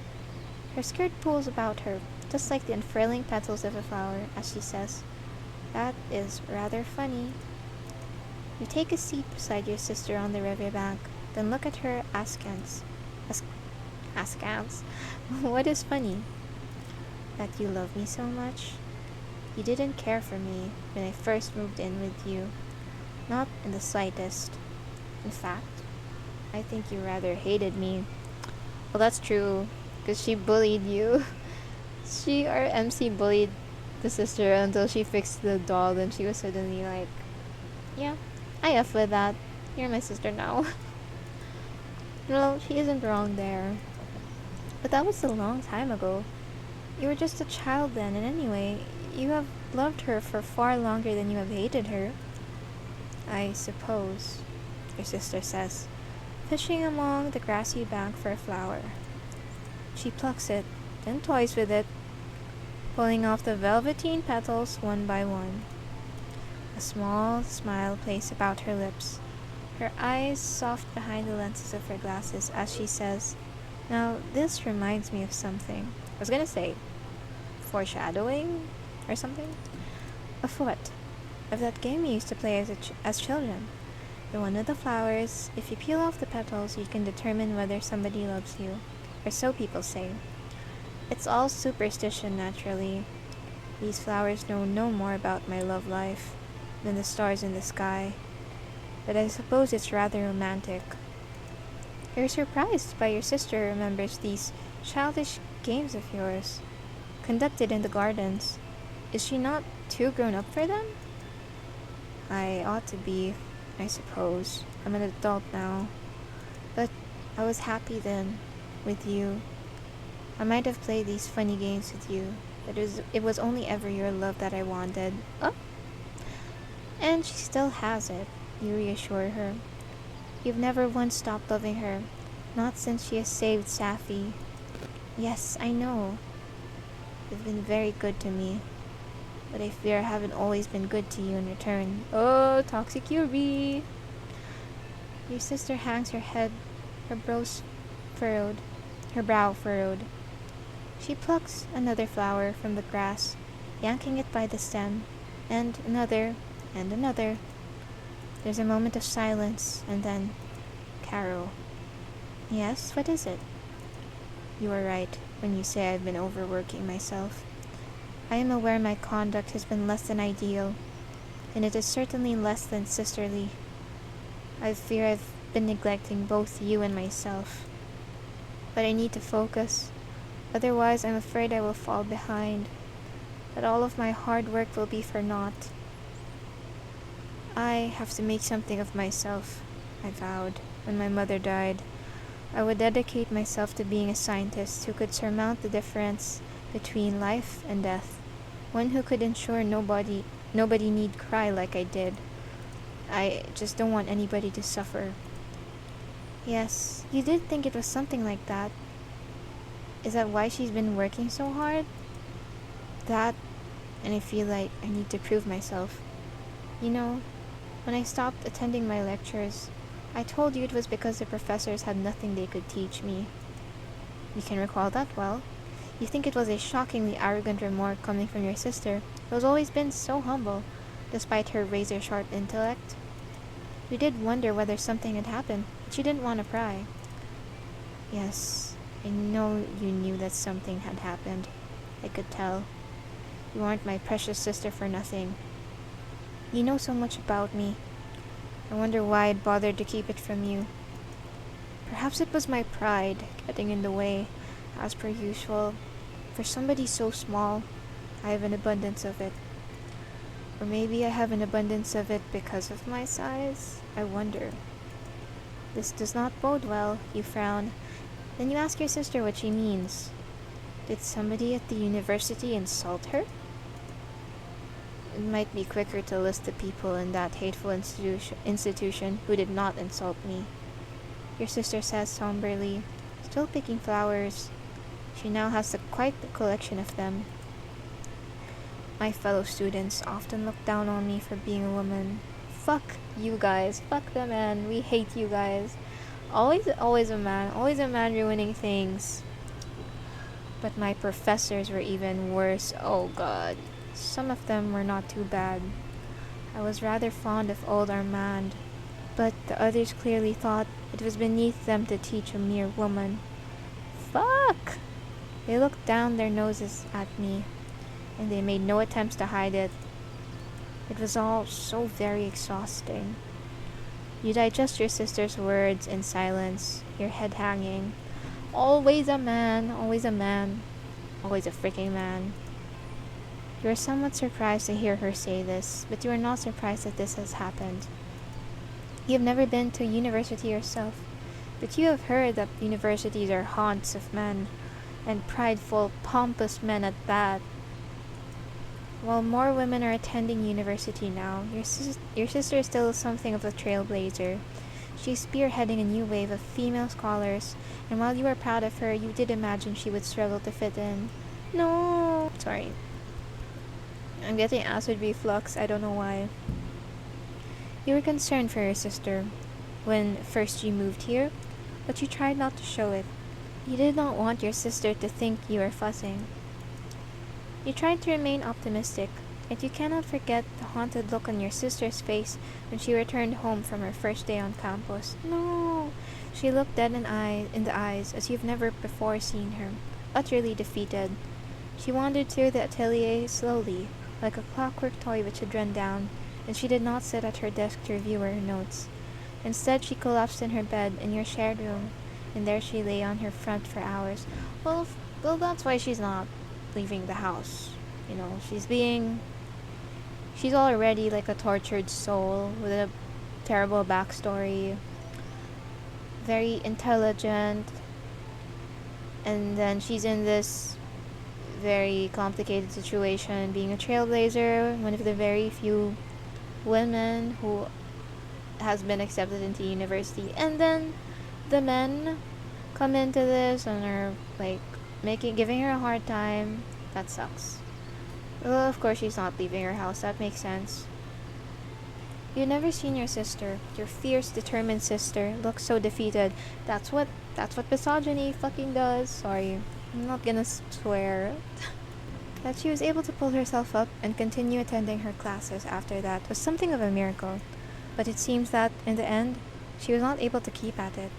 Her skirt pulls about her, just like the unfurling petals of a flower, as she says, "That is rather funny." You take a seat beside your sister on the riverbank, then look at her askance. Askance? What is funny? That you love me so much? You didn't care for me when I first moved in with you. Not in the slightest. In fact, I think you rather hated me. Well, that's true, because she bullied you. Our MC bullied the sister until she fixed the doll, and she was suddenly like, yeah, I F with that. You're my sister now. Well, she isn't wrong there. But that was a long time ago. You were just a child then, and anyway, you have loved her for far longer than you have hated her. I suppose, your sister says, fishing among the grassy bank for a flower. She plucks it, then toys with it, pulling off the velveteen petals one by one. A small smile plays about her lips, her eyes soft behind the lenses of her glasses as she says, "Now, this reminds me of something." I was gonna say, foreshadowing or something? Of what? Of that game we used to play as children. The one with the flowers. If you peel off the petals, you can determine whether somebody loves you. Or so people say. It's all superstition, naturally. These flowers know no more about my love life than the stars in the sky. But I suppose it's rather romantic. You're surprised by your sister remembers these childish games of yours, conducted in the gardens. Is she not too grown up for them? I ought to be, I suppose. I'm an adult now. But I was happy then, with you. I might have played these funny games with you, but it was only ever your love that I wanted. Oh! And she still has it, you reassure her. You've never once stopped loving her, not since she has saved Safi. Yes, I know. You've been very good to me, but I fear I haven't always been good to you in return. Oh, toxic yuri! Your sister hangs her head, her brow furrowed. She plucks another flower from the grass, yanking it by the stem, and another, and another. There's a moment of silence, and then, Carol. Yes, what is it? You are right when you say I've been overworking myself. I am aware my conduct has been less than ideal, and it is certainly less than sisterly. I fear I've been neglecting both you and myself. But I need to focus, otherwise I'm afraid I will fall behind, that all of my hard work will be for naught. I have to make something of myself, I vowed, when my mother died. I would dedicate myself to being a scientist who could surmount the difference between life and death, one who could ensure nobody need cry like I did. I just don't want anybody to suffer. Yes, you did think it was something like that. Is that why she's been working so hard? That, and I feel like I need to prove myself. You know, when I stopped attending my lectures, I told you it was because the professors had nothing they could teach me. You can recall that well. You think it was a shockingly arrogant remark coming from your sister, who has always been so humble, despite her razor-sharp intellect. You did wonder whether something had happened, but you didn't want to pry. Yes, I know you knew that something had happened. I could tell. You aren't my precious sister for nothing. You know so much about me. I wonder why I'd bothered to keep it from you. Perhaps it was my pride getting in the way, as per usual. For somebody so small, I have an abundance of it. Or maybe I have an abundance of it because of my size? I wonder. This does not bode well, you frown. Then you ask your sister what she means. Did somebody at the university insult her? It might be quicker to list the people in that hateful institution who did not insult me. Your sister says somberly, still picking flowers. She now has quite the collection of them. My fellow students often look down on me for being a woman. Fuck you guys. Fuck the man. We hate you guys. Always a man ruining things. But my professors were even worse. Oh god. Some of them were not too bad. I was rather fond of old Armand, but the others clearly thought it was beneath them to teach a mere woman. Fuck! They looked down their noses at me, and they made no attempts to hide it. It was all so very exhausting. You digest your sister's words in silence, your head hanging. Always a man, always a man, always a freaking man. You are somewhat surprised to hear her say this, but you are not surprised that this has happened. You have never been to a university yourself, but you have heard that universities are haunts of men, and prideful, pompous men at that. While more women are attending university now, your sister is still something of a trailblazer. She's spearheading a new wave of female scholars, and while you are proud of her, you did imagine she would struggle to fit in. No! Sorry. I'm getting acid reflux, I don't know why. You were concerned for your sister when first you moved here, but you tried not to show it. You did not want your sister to think you were fussing. You tried to remain optimistic, yet you cannot forget the haunted look on your sister's face when she returned home from her first day on campus. No! She looked dead in the eyes as you've never before seen her, utterly defeated. She wandered through the atelier slowly, like a clockwork toy which had run down, and she did not sit at her desk to review her notes. Instead, she collapsed in her bed in your shared room, and there she lay on her front for hours. Well, that's why she's not leaving the house. You know, she's already like a tortured soul with a terrible backstory, very intelligent, and then she's in this very complicated situation, being a trailblazer, one of the very few women who has been accepted into university, and then the men come into this and are like giving her a hard time. That sucks. Well, of course she's not leaving her house, that makes sense. You've never seen your sister, your fierce, determined sister, look so defeated. That's what misogyny fucking does. Sorry, I'm not gonna swear. That she was able to pull herself up and continue attending her classes after that was something of a miracle. But it seems that, in the end, she was not able to keep at it.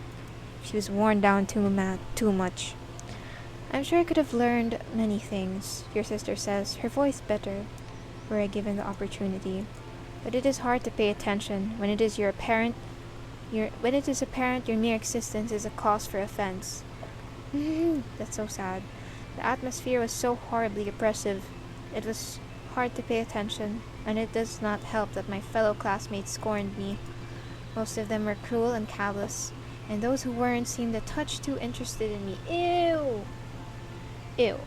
She was worn down too much. I'm sure I could have learned many things, your sister says, her voice bitter, were I given the opportunity. But it is hard to pay attention when it is apparent your mere existence is a cause for offense. That's so sad. The atmosphere was so horribly oppressive. It was hard to pay attention, and it does not help that my fellow classmates scorned me. Most of them were cruel and callous, and those who weren't seemed a touch too interested in me. Ew! Ew.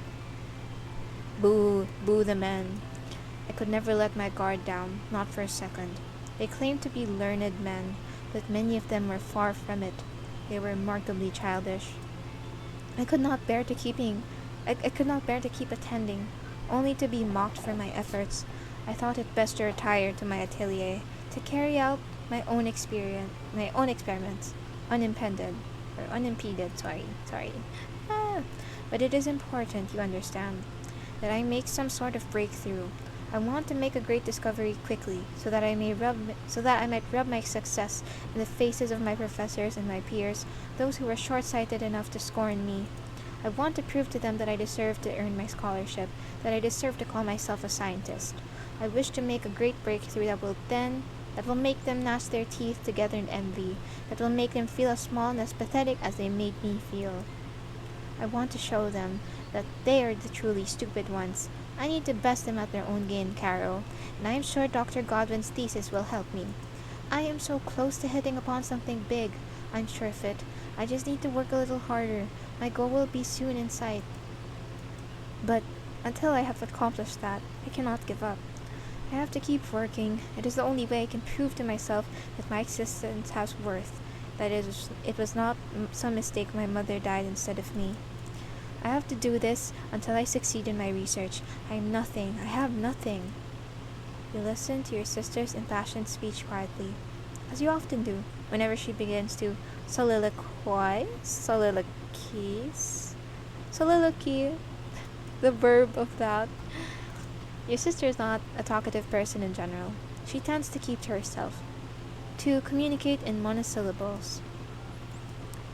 Boo the men. I could never let my guard down, not for a second. They claimed to be learned men, but many of them were far from it. They were remarkably childish. I could not bear to keep attending, only to be mocked for my efforts. I thought it best to retire to my atelier, to carry out my own experiments, unimpeded. But it is important, you understand, that I make some sort of breakthrough. I want to make a great discovery quickly, so that I might rub my success in the faces of my professors and my peers, those who were short-sighted enough to scorn me. I want to prove to them that I deserve to earn my scholarship, that I deserve to call myself a scientist. I wish to make a great breakthrough that will make them gnash their teeth together in envy, that will make them feel as small and as pathetic as they made me feel. I want to show them that they are the truly stupid ones. I need to best them at their own game, Carol, and I am sure Dr. Godwin's thesis will help me. I am so close to hitting upon something big. I'm sure of it. I just need to work a little harder. My goal will be soon in sight. But until I have accomplished that, I cannot give up. I have to keep working. It is the only way I can prove to myself that my existence has worth. It was not some mistake my mother died instead of me. I have to do this until I succeed in my research. I am nothing. I have nothing. You listen to your sister's impassioned speech quietly, as you often do whenever she begins to soliloquy, the verb of that. Your sister is not a talkative person in general. She tends to keep to herself, to communicate in monosyllables.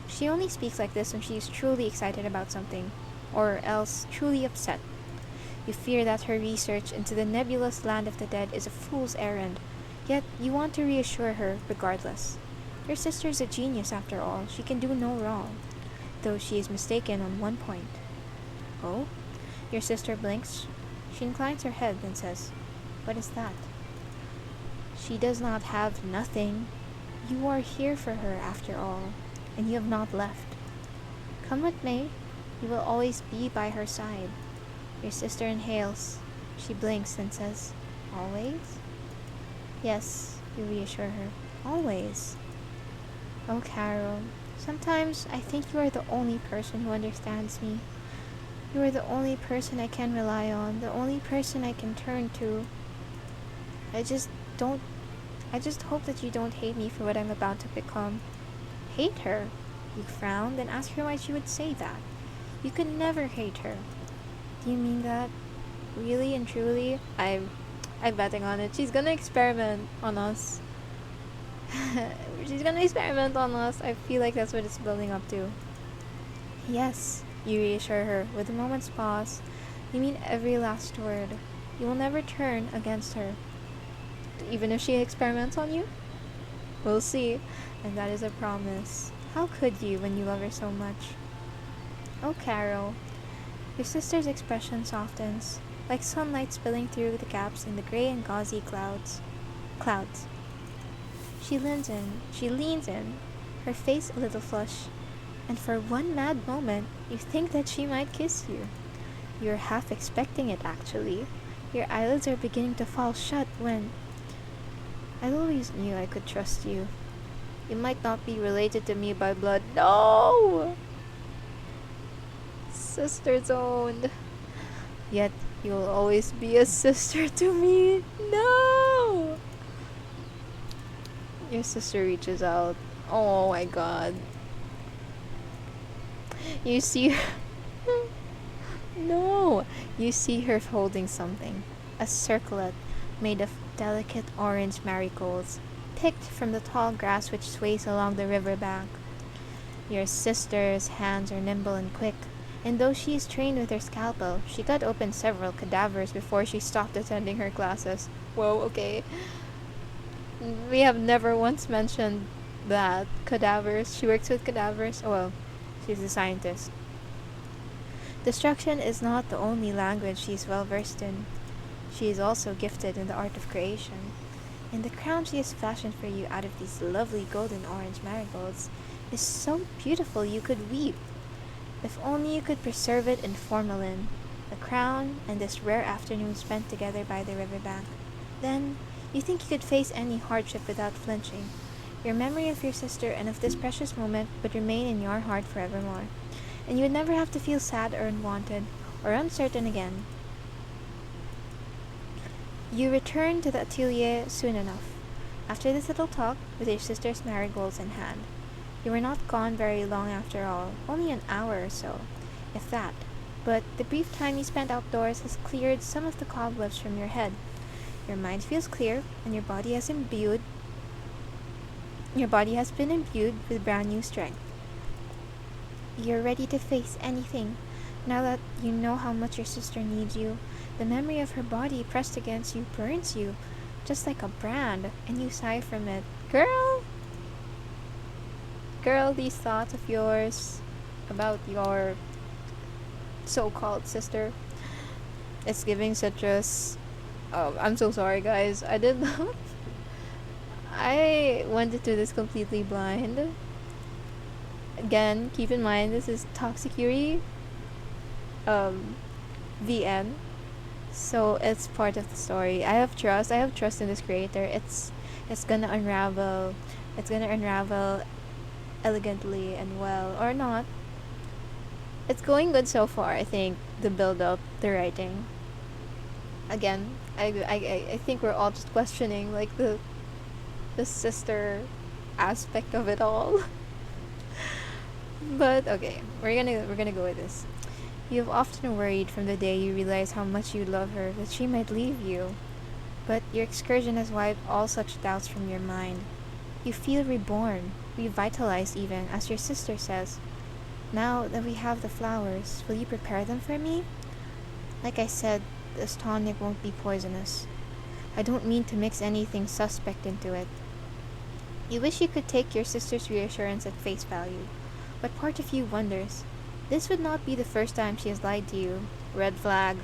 She only speaks like this when she is truly excited about something, or else truly upset. You fear that her research into the nebulous land of the dead is a fool's errand, yet you want to reassure her regardless. Your sister is a genius after all. She can do no wrong, though she is mistaken on one point. Oh? Your sister blinks. She inclines her head and says, "What is that?" She does not have nothing. You are here for her after all, and you have not left. Come what may, you will always be by her side. Your sister inhales. She blinks and says, "Always?" "Yes," you reassure her. "Always." Oh, Carol, sometimes I think you are the only person who understands me. You are the only person I can rely on, the only person I can turn to. I just hope that you don't hate me for what I'm about to become. Hate her? You frown, then ask her why she would say that. You could never hate her. Do you mean that? Really and truly? I'm betting on it. She's gonna experiment on us. She's gonna experiment on us. I feel like that's what it's building up to. Yes, you reassure her with a moment's pause. You mean every last word. You will never turn against her. Even if she experiments on you? We'll see. And that is a promise. How could you when you love her so much? Oh, Carol. Your sister's expression softens, like sunlight spilling through the gaps in the gray and gauzy clouds. She leans in, her face a little flushed, and for one mad moment, you think that she might kiss you. You're half expecting it, actually. Your eyelids are beginning to fall shut when... I always knew I could trust you. You might not be related to me by blood. No! Sister's owned. Yet, you'll always be a sister to me. No! Your sister reaches out. Oh my god. You see No! You see her holding something. A circlet made of delicate orange marigolds, picked from the tall grass which sways along the riverbank. Your sister's hands are nimble and quick, and though she is trained with her scalpel, she cut open several cadavers before she stopped attending her classes. Whoa, okay. We have never once mentioned that. Cadavers. She works with cadavers. Oh well, she's a scientist. Destruction is not the only language she is well versed in. She is also gifted in the art of creation. And the crown she has fashioned for you out of these lovely golden orange marigolds is so beautiful you could weep. If only you could preserve it in formalin, the crown and this rare afternoon spent together by the riverbank. Then, you think you could face any hardship without flinching. Your memory of your sister and of this precious moment would remain in your heart forevermore, and you would never have to feel sad or unwanted, or uncertain again. You return to the atelier soon enough, after this little talk with your sister's marigolds in hand. You were not gone very long after all, only an hour or so, if that, but the brief time you spent outdoors has cleared some of the cobwebs from your head. Your mind feels clear, and your body has been imbued with brand new strength. You're ready to face anything. Now that you know how much your sister needs you, the memory of her body pressed against you burns you, just like a brand, and you sigh from it. Girl, these thoughts of yours about your so-called sister, it's giving citrus. I'm so sorry, guys. I did not. I went into this completely blind. Again, keep in mind this is Toxic Yuri um, VN, so it's part of the story. I have trust. I have trust in this creator. It's gonna unravel. It's gonna unravel elegantly and well, or not. It's going good so far. I think the build up, the writing. Again, I think we're all just questioning like the sister aspect of it all. But okay, we're gonna go with this. You have often worried from the day you realize how much you love her that she might leave you. But your excursion has wiped all such doubts from your mind. You feel reborn, revitalized even, as your sister says. Now that we have the flowers, will you prepare them for me? Like I said, this tonic won't be poisonous. I don't mean to mix anything suspect into it. You wish you could take your sister's reassurance at face value, but part of you wonders, this would not be the first time she has lied to you. Red flag.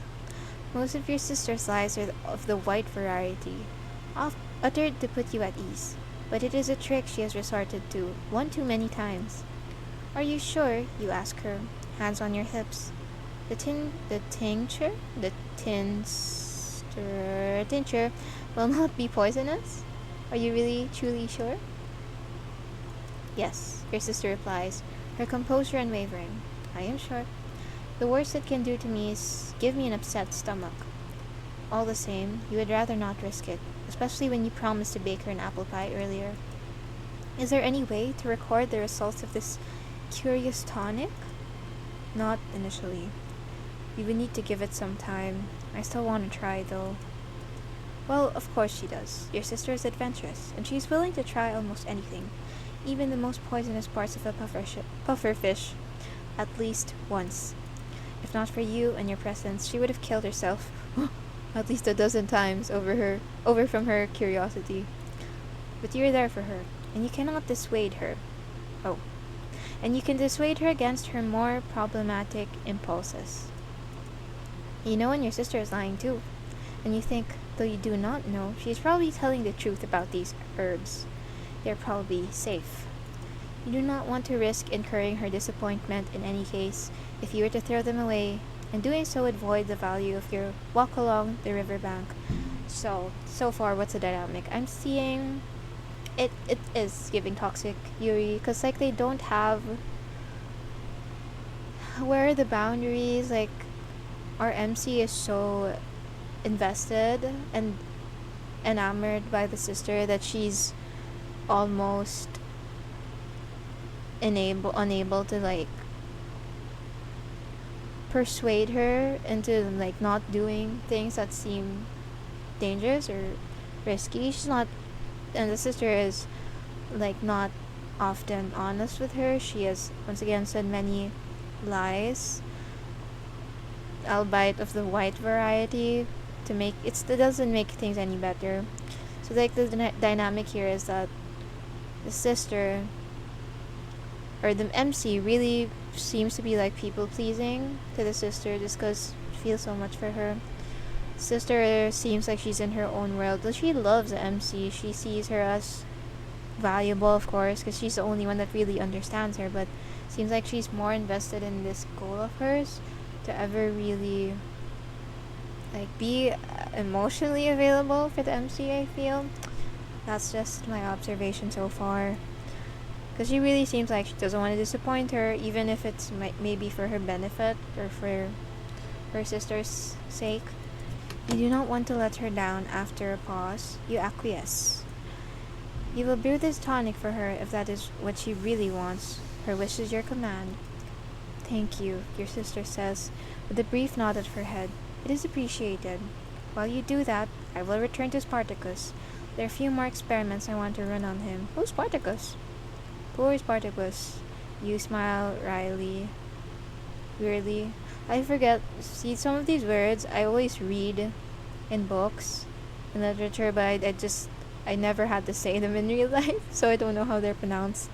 Most of your sister's lies are of the white variety, uttered to put you at ease, but it is a trick she has resorted to one too many times. Are you sure? You ask her, hands on your hips. The tincture will not be poisonous? Are you really, truly sure? Yes, your sister replies, her composure unwavering. I am sure. The worst it can do to me is give me an upset stomach. All the same, you would rather not risk it, especially when you promised to bake her an apple pie earlier. Is there any way to record the results of this curious tonic? Not initially. We would need to give it some time. I still want to try, though. Well, of course she does. Your sister is adventurous, and she's willing to try almost anything, even the most poisonous parts of a pufferfish, at least once. If not for you and your presence, she would have killed herself at least a dozen times over from her curiosity. But you're there for her, and you cannot dissuade her. Oh. And you can dissuade her against her more problematic impulses. You know when your sister is lying too, and you think, though you do not know, she is probably telling the truth about these herbs. They're probably safe. You do not want to risk incurring her disappointment in any case if you were to throw them away, and doing so would void the value of your walk along the riverbank. So far, what's the dynamic? I'm seeing it is giving Toxic Yuri, because like they don't have, where are the boundaries? Like our MC is so invested and enamored by the sister that she's almost unable to like persuade her into like not doing things that seem dangerous or risky. She's not, and the sister is like not often honest with her. She has once again said many lies, albeit of the white variety, to make it doesn't make things any better. So like the dynamic here is that the sister or the MC really seems to be like people pleasing to the sister just because she feels so much for her. Sister seems like she's in her own world, but she loves the MC. She sees her as valuable, of course, because she's the only one that really understands her, but seems like she's more invested in this goal of hers to ever really like be emotionally available for the MC. I feel that's just my observation so far, because she really seems like she doesn't want to disappoint her, even if it's maybe for her benefit or for her sister's sake. You do not want to let her down. After a pause, you acquiesce. You will brew this tonic for her if that is what she really wants. Her wish is your command. Thank you, your sister says, with a brief nod of her head. It is appreciated. While you do that, I will return to Spartacus. There are a few more experiments I want to run on him. Who's Spartacus? Poor Spartacus. You smile wryly, weirdly. I forget. See, some of these words I always read in books, in literature, but I never had to say them in real life, so I don't know how they're pronounced.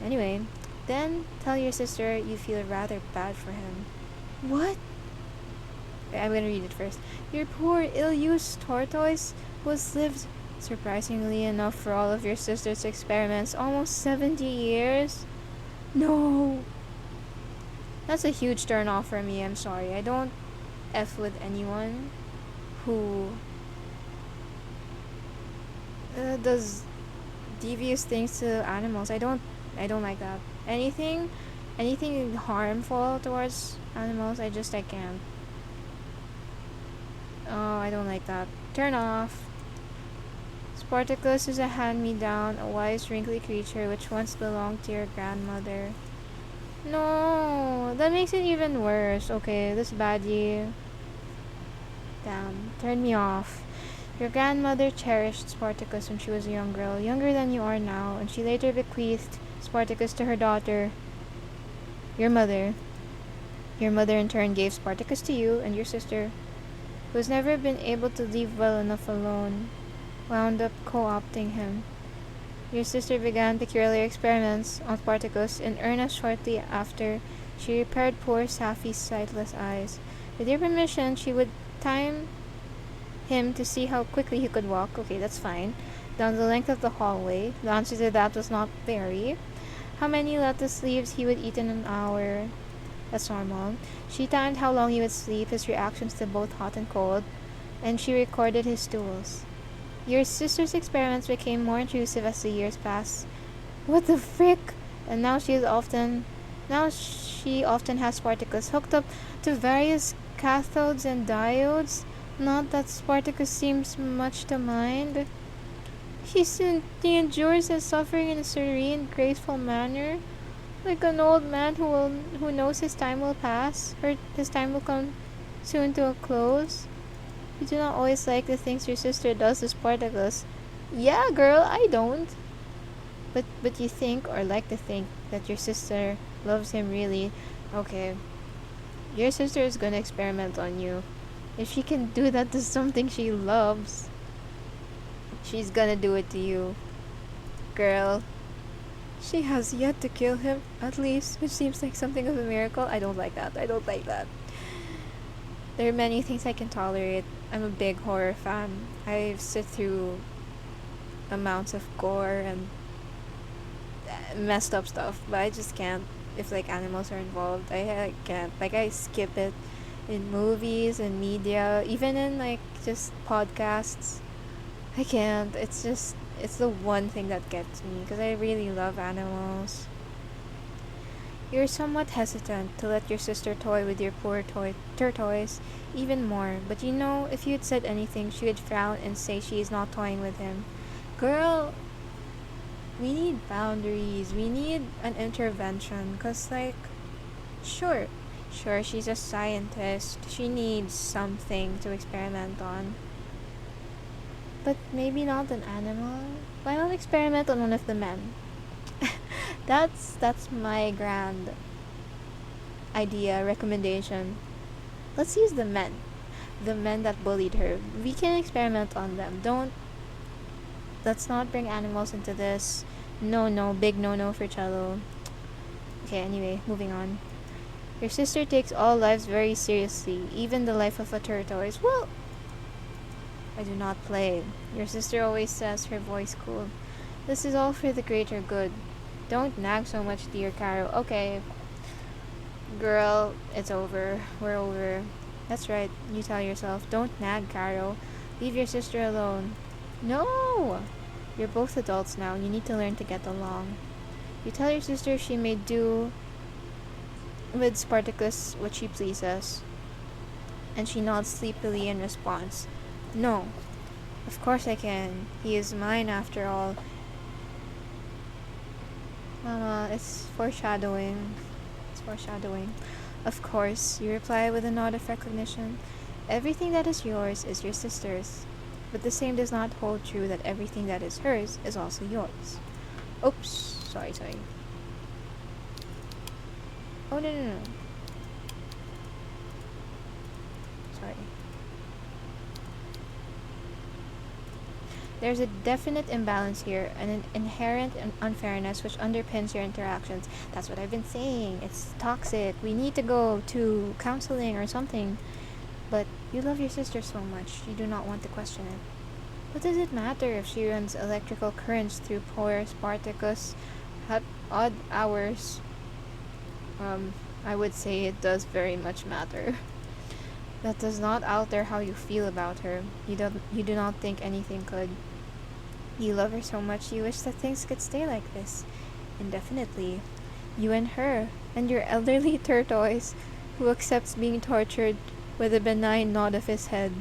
Anyway, then tell your sister you feel rather bad for him. What? I'm gonna read it first. Your poor, ill-used tortoise who has lived, surprisingly enough for all of your sister's experiments, almost 70 years? No! That's a huge turn off for me, I'm sorry. I don't F with anyone who does devious things to animals. I don't like that. Anything harmful towards animals, I can't. Oh, I don't like that. Turn off. Spartacus is a hand-me-down, a wise, wrinkly creature which once belonged to your grandmother. No, that makes it even worse. Okay, this baddie. Damn, turn me off. Your grandmother cherished Spartacus when she was a young girl, younger than you are now, and she later bequeathed Spartacus to her daughter, your mother. Your mother in turn gave Spartacus to you, and your sister, who has never been able to leave well enough alone, wound up co-opting him. Your sister began peculiar experiments on Spartacus in earnest shortly after she repaired poor Sapphi's sightless eyes. With your permission, she would time him to see how quickly he could walk. Okay, that's fine. Down the length of the hallway. The answer to that was not very. How many lettuce leaves he would eat in an hour. That's normal. She timed how long he would sleep, his reactions to both hot and cold, and she recorded his stools. Your sister's experiments became more intrusive as the years passed. What the frick? And now she often has Spartacus hooked up to various cathodes and diodes. Not that Spartacus seems much to mind. He endures his suffering in a serene, graceful manner, like an old man who knows his time will pass, or his time will come soon to a close. You do not always like the things your sister does to Spartacus. Yeah, girl, I don't. But you think or like to think that your sister loves him really. Okay. Your sister is gonna experiment on you. If she can do that to something she loves, she's gonna do it to you. Girl. She has yet to kill him, at least, which seems like something of a miracle. I don't like that. I don't like that. There are many things I can tolerate. I'm a big horror fan. I sit through amounts of gore and messed up stuff, but I just can't if like animals are involved. I can't. Like I skip it in movies and media, even in like just podcasts. I can't. It's the one thing that gets me because I really love animals. You're somewhat hesitant to let your sister toy with your poor tortoise even more, but you know if you'd said anything, she would frown and say she is not toying with him. Girl, we need boundaries. We need an intervention. Cause like, sure, she's a scientist. She needs something to experiment on. But maybe not an animal. Why not experiment on one of the men? That's my grand idea, recommendation. Let's use the men. The men that bullied her. We can experiment on them. Let's not bring animals into this. No, big no for cello. Okay, anyway, moving on. Your sister takes all lives very seriously, even the life of a tortoise. Well, I do not play. Your sister always says, her voice cool. This is all for the greater good. Don't nag so much, dear Caro. Okay. Girl, it's over. We're over. That's right, you tell yourself. Don't nag, Caro. Leave your sister alone. No! You're both adults now, and you need to learn to get along. You tell your sister she may do with Spartacus what she pleases. And she nods sleepily in response. No. Of course I can. He is mine after all. Mama, it's foreshadowing. It's foreshadowing. Of course, you reply with a nod of recognition. Everything that is yours is your sister's. But the same does not hold true that everything that is hers is also yours. Oops. Sorry. Oh, no, no, no. Sorry. There's a definite imbalance here, and an inherent unfairness which underpins your interactions. That's what I've been saying. It's toxic. We need to go to counseling or something. But you love your sister so much, you do not want to question it. What does it matter if she runs electrical currents through poor Spartacus at odd hours? I would say it does very much matter. That does not alter how you feel about her. You do not think anything could. You love her so much you wish that things could stay like this, indefinitely. You and her, and your elderly tortoise, who accepts being tortured with a benign nod of his head.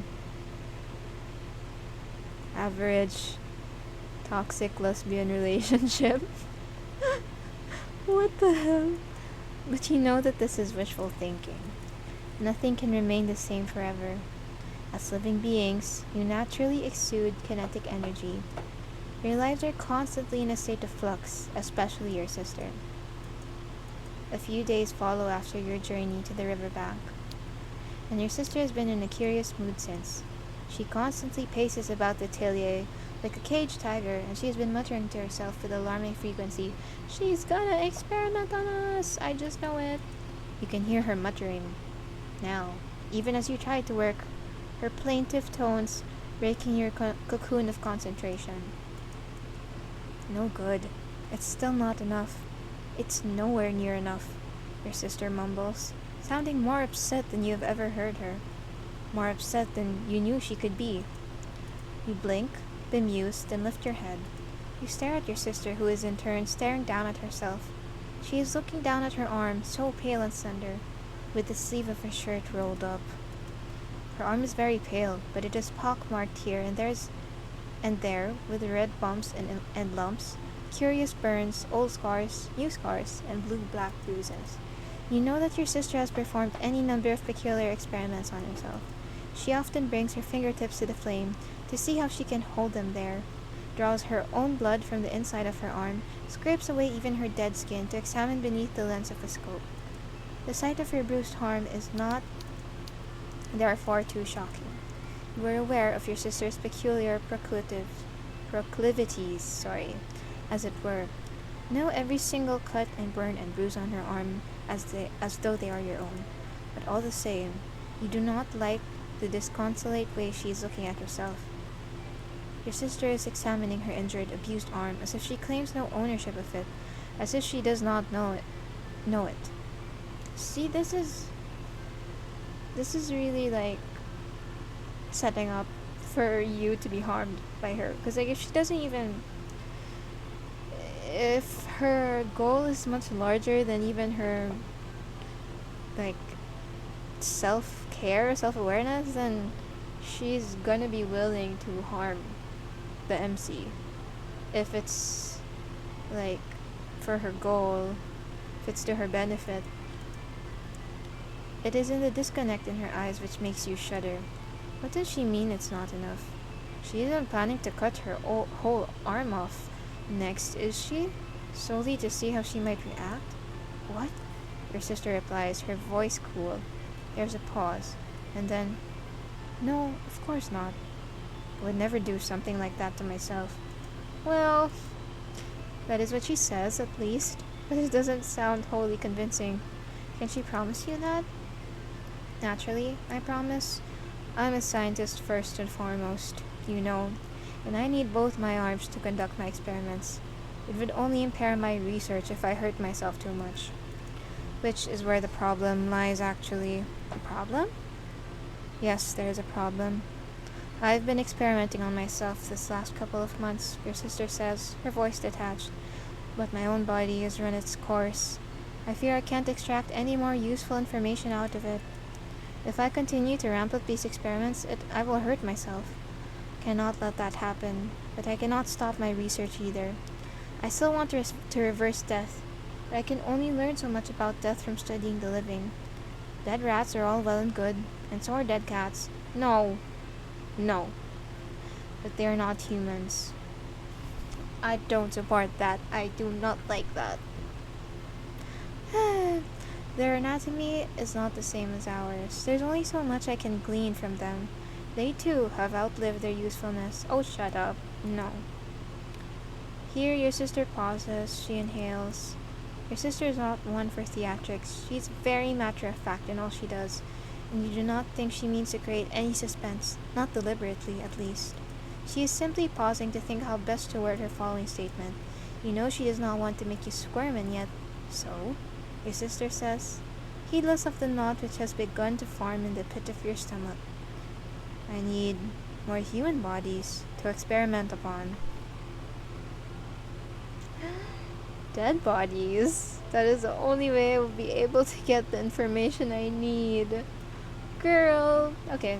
Average, toxic lesbian relationship. What the hell? But you know that this is wishful thinking. Nothing can remain the same forever. As living beings, you naturally exude kinetic energy. Your lives are constantly in a state of flux, especially your sister. A few days follow after your journey to the riverbank, and your sister has been in a curious mood since. She constantly paces about the atelier like a caged tiger, and she has been muttering to herself with alarming frequency, "She's gonna experiment on us! I just know it!" You can hear her muttering now, even as you try to work, her plaintive tones breaking your cocoon of concentration. No good. It's still not enough. It's nowhere near enough, your sister mumbles, sounding more upset than you have ever heard her. More upset than you knew she could be. You blink, bemused, then lift your head. You stare at your sister, who is in turn staring down at herself. She is looking down at her arm, so pale and slender, with the sleeve of her shirt rolled up. Her arm is very pale, but it is pockmarked here and there, with red bumps and lumps, curious burns, old scars, new scars, and blue-black bruises. You know that your sister has performed any number of peculiar experiments on herself. She often brings her fingertips to the flame to see how she can hold them there, draws her own blood from the inside of her arm, scrapes away even her dead skin to examine beneath the lens of a scope. The sight of her bruised arm is not, therefore, too shocking. You are aware of your sister's peculiar proclivities, as it were. Know every single cut and burn and bruise on her arm as though they are your own. But all the same, you do not like the disconsolate way she is looking at herself. Your sister is examining her injured, abused arm as if she claims no ownership of it, as if she does not know it. See, this is really like setting up for you to be harmed by her, because like if her goal is much larger than even her like self-awareness, then she's gonna be willing to harm the MC if it's like for her goal, if it's to her benefit. It is in the disconnect in her eyes which makes you shudder. What does she mean it's not enough? She isn't planning to cut her whole arm off next, is she? Solely to see how she might react? What? Your sister replies, her voice cool. There's a pause, and then, "No, of course not. I would never do something like that to myself." Well, that is what she says, at least, but it doesn't sound wholly convincing. Can she promise you that? Naturally, I promise. I'm a scientist first and foremost, you know, and I need both my arms to conduct my experiments. It would only impair my research if I hurt myself too much. Which is where the problem lies, actually. A problem? Yes, there's a problem. I've been experimenting on myself this last couple of months, your sister says, her voice detached. But my own body has run its course. I fear I can't extract any more useful information out of it. If I continue to ramp up these experiments, I will hurt myself. Cannot let that happen, but I cannot stop my research either. I still want to reverse death, but I can only learn so much about death from studying the living. Dead rats are all well and good, and so are dead cats. No. But they are not humans. I don't support that. I do not like that. Their anatomy is not the same as ours. There's only so much I can glean from them. They too have outlived their usefulness. Oh, shut up. No. Here your sister pauses, she inhales. Your sister is not one for theatrics. She's very matter-of-fact in all she does, and you do not think she means to create any suspense, not deliberately, at least. She is simply pausing to think how best to word her following statement. You know she does not want to make you squirm, and yet, so, your sister says, heedless of the knot which has begun to form in the pit of your stomach. I need more human bodies to experiment upon. Dead bodies. That is the only way I will be able to get the information I need. Girl. Okay.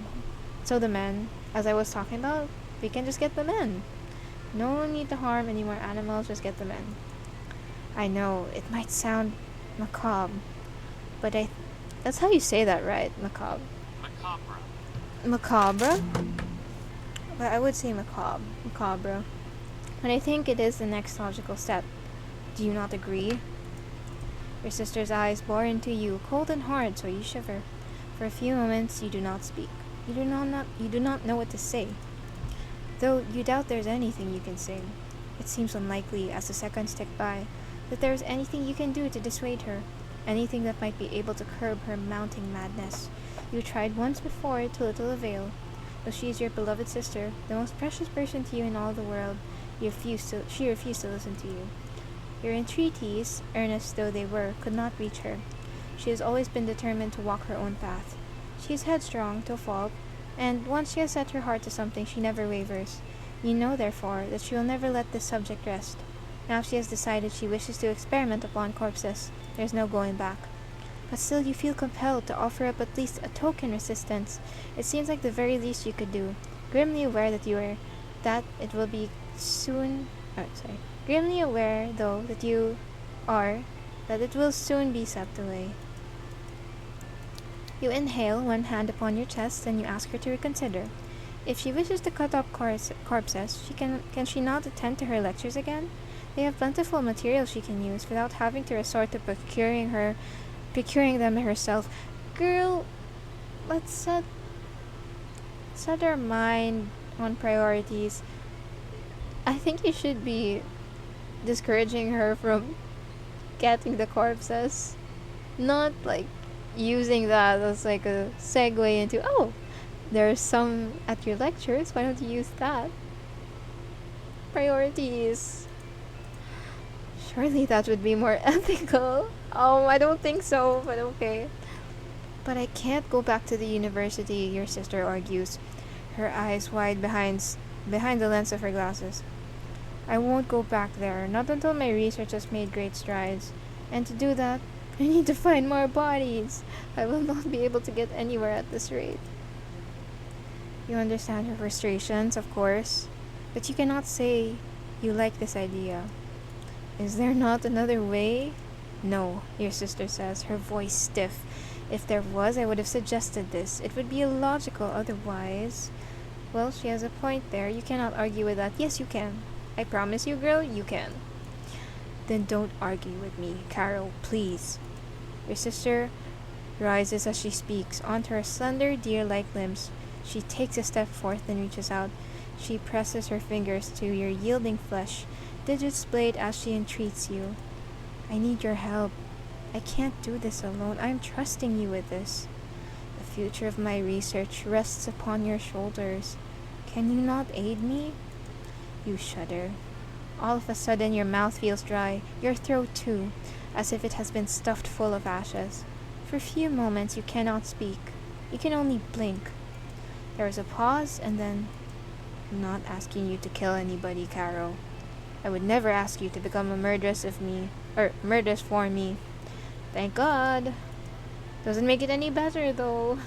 So the men, as I was talking about, we can just get the men. No need to harm any more animals, just get the men. I know, it might sound macabre, but that's how you say that, right? Macabre. Macabre. Macabre? But I would say macabre. Macabre. And I think it is the next logical step. Do you not agree? Your sister's eyes bore into you, cold and hard, so you shiver. For a few moments you do not speak. You do not know what to say. Though you doubt there's anything you can say. It seems unlikely, as the seconds tick by, that there is anything you can do to dissuade her. Anything that might be able to curb her mounting madness. You tried once before, to little avail. Though she is your beloved sister, the most precious person to you in all the world, she refused to listen to you. Your entreaties, earnest though they were, could not reach her. She has always been determined to walk her own path. She is headstrong to a fault, and once she has set her heart to something, she never wavers. You know, therefore, that she will never let this subject rest. Now she has decided she wishes to experiment upon corpses. There is no going back. But still you feel compelled to offer up at least a token resistance. It seems like the very least you could do. Grimly aware Grimly aware, though, that you are, that it will soon be swept away. You inhale, one hand upon your chest, and you ask her to reconsider. If she wishes to cut up corpses, can she not attend to her lectures again? They have plentiful material she can use without having to resort to procuring them herself. Girl, let's set our mind on priorities. I think you should be discouraging her from getting the corpses, not like using that as like a segue into, oh, there's some at your lectures, why don't you use that? Priorities. Surely that would be more ethical. I don't think so, but okay. But I can't go back to the university, your sister argues, her eyes wide behind the lens of her glasses. I won't go back there, not until my research has made great strides. And to do that, I need to find more bodies. I will not be able to get anywhere at this rate. You understand her frustrations, of course, but you cannot say you like this idea. Is there not another way? No, your sister says, her voice stiff. If there was, I would have suggested this. It would be illogical otherwise. Well, she has a point there. You cannot argue with that. Yes, you can. I promise you, girl, you can. Then don't argue with me, Carol, please. Your sister rises as she speaks. Onto her slender, deer-like limbs, she takes a step forth and reaches out. She presses her fingers to your yielding flesh, digits blade as she entreats you. I need your help. I can't do this alone. I am trusting you with this. The future of my research rests upon your shoulders. Can you not aid me? You shudder. All of a sudden your mouth feels dry, your throat too, as if it has been stuffed full of ashes. For a few moments you cannot speak. You can only blink. There is a pause, and then, I'm not asking you to kill anybody, Carol. I would never ask you to become a murderess for me. Thank God. Doesn't make it any better, though.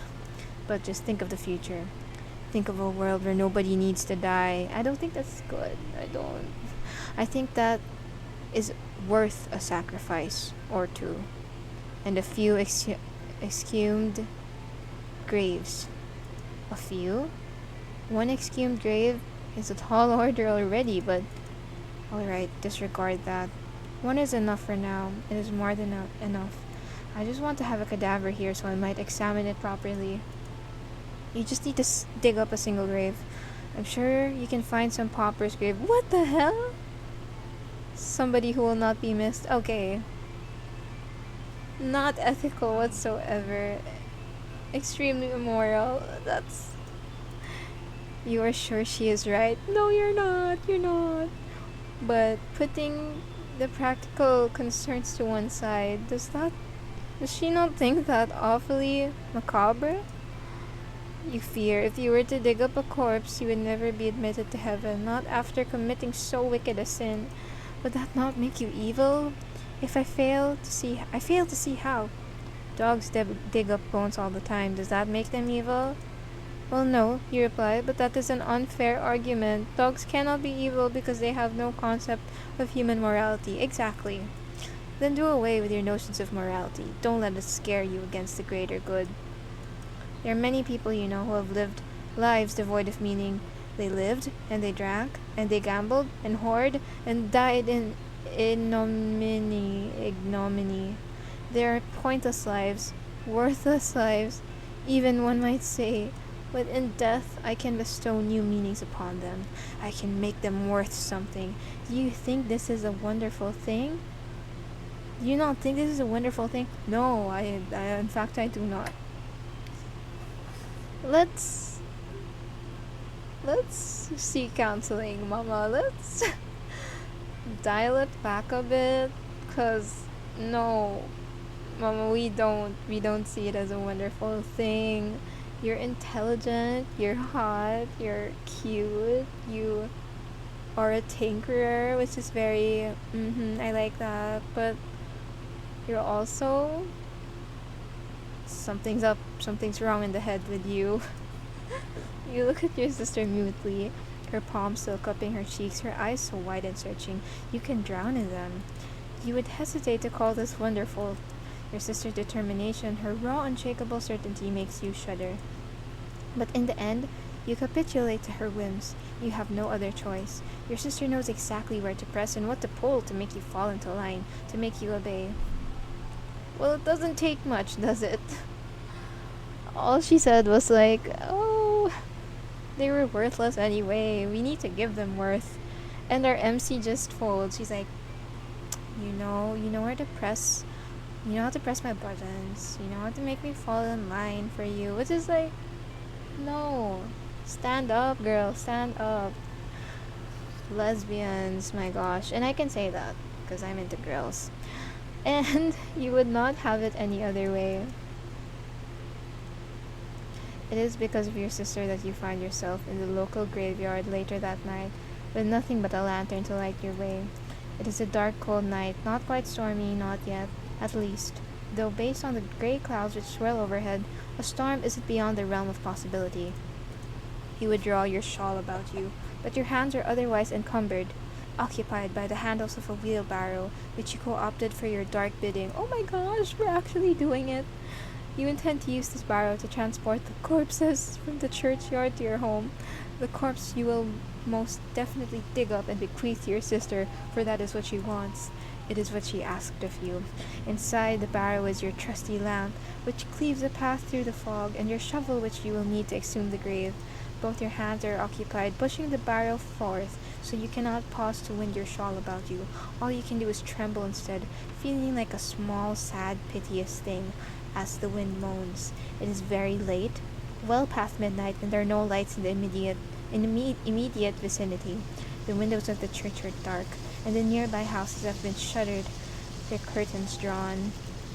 But just think of the future. Think of a world where nobody needs to die. I don't think that's good. I think that is worth a sacrifice or two. And a few exhumed graves. A few? One exhumed grave is a tall order already, but alright, disregard that. One is enough for now. It is more than enough. I just want to have a cadaver here so I might examine it properly. You just need to dig up a single grave. I'm sure you can find some pauper's grave. What the hell? Somebody who will not be missed. Okay. Not ethical whatsoever. Extremely immoral. That's... You are sure she is right? No, you're not. You're not. But putting the practical concerns to one side, does she not think that awfully macabre? You fear if you were to dig up a corpse, you would never be admitted to heaven, not after committing so wicked a sin. Would that not make you evil? If I fail to see how. Dogs dig up bones all the time. Does that make them evil? Well, no, you reply, but that is an unfair argument. Dogs cannot be evil because they have no concept of human morality. Exactly. Then do away with your notions of morality. Don't let it scare you against the greater good. There are many people you know who have lived lives devoid of meaning. They lived, and they drank, and they gambled, and whored, and died in ignominy. They are pointless lives, worthless lives, even one might say. But in death, I can bestow new meanings upon them. I can make them worth something. Do you think this is a wonderful thing? Do you not think this is a wonderful thing? No, in fact, I do not. Let's seek counseling, Mama. Let's dial it back a bit, 'cause no, Mama, we don't see it as a wonderful thing. You're intelligent, you're hot, you're cute, you are a tinkerer, which is very, I like that, but you're also, something's up, something's wrong in the head with you. You look at your sister mutely, her palms still cupping her cheeks, her eyes so wide and searching, you can drown in them. You would hesitate to call this wonderful. Your sister's determination, her raw, unshakable certainty makes you shudder. But in the end, you capitulate to her whims. You have no other choice. Your sister knows exactly where to press and what to pull to make you fall into line, to make you obey. Well, it doesn't take much, does it? All she said was like, oh, they were worthless anyway. We need to give them worth. And our MC just folds. She's like, you know where to press. You know how to press my buttons. You know how to make me fall in line for you. Which is like, no. Stand up, girl. Stand up. Lesbians, my gosh. And I can say that because I'm into girls. And you would not have it any other way. It is because of your sister that you find yourself in the local graveyard later that night, with nothing but a lantern to light your way. It is a dark, cold night, not quite stormy, not yet, at least. Though based on the grey clouds which swirl overhead, a storm isn't beyond the realm of possibility. You would draw your shawl about you, but your hands are otherwise encumbered, occupied by the handles of a wheelbarrow, which you co-opted for your dark bidding. Oh my gosh, we're actually doing it! You intend to use this barrow to transport the corpses from the churchyard to your home. The corpse you will most definitely dig up and bequeath to your sister, for that is what she wants. It is what she asked of you. Inside the barrow is your trusty lamp, which cleaves a path through the fog, and your shovel which you will need to exhume the grave. Both your hands are occupied pushing the barrow forth, so you cannot pause to wind your shawl about you. All you can do is tremble instead, feeling like a small, sad, piteous thing, as the wind moans. It is very late, well past midnight, and there are no lights in the immediate vicinity. The windows of the church are dark, and the nearby houses have been shuttered, their curtains drawn.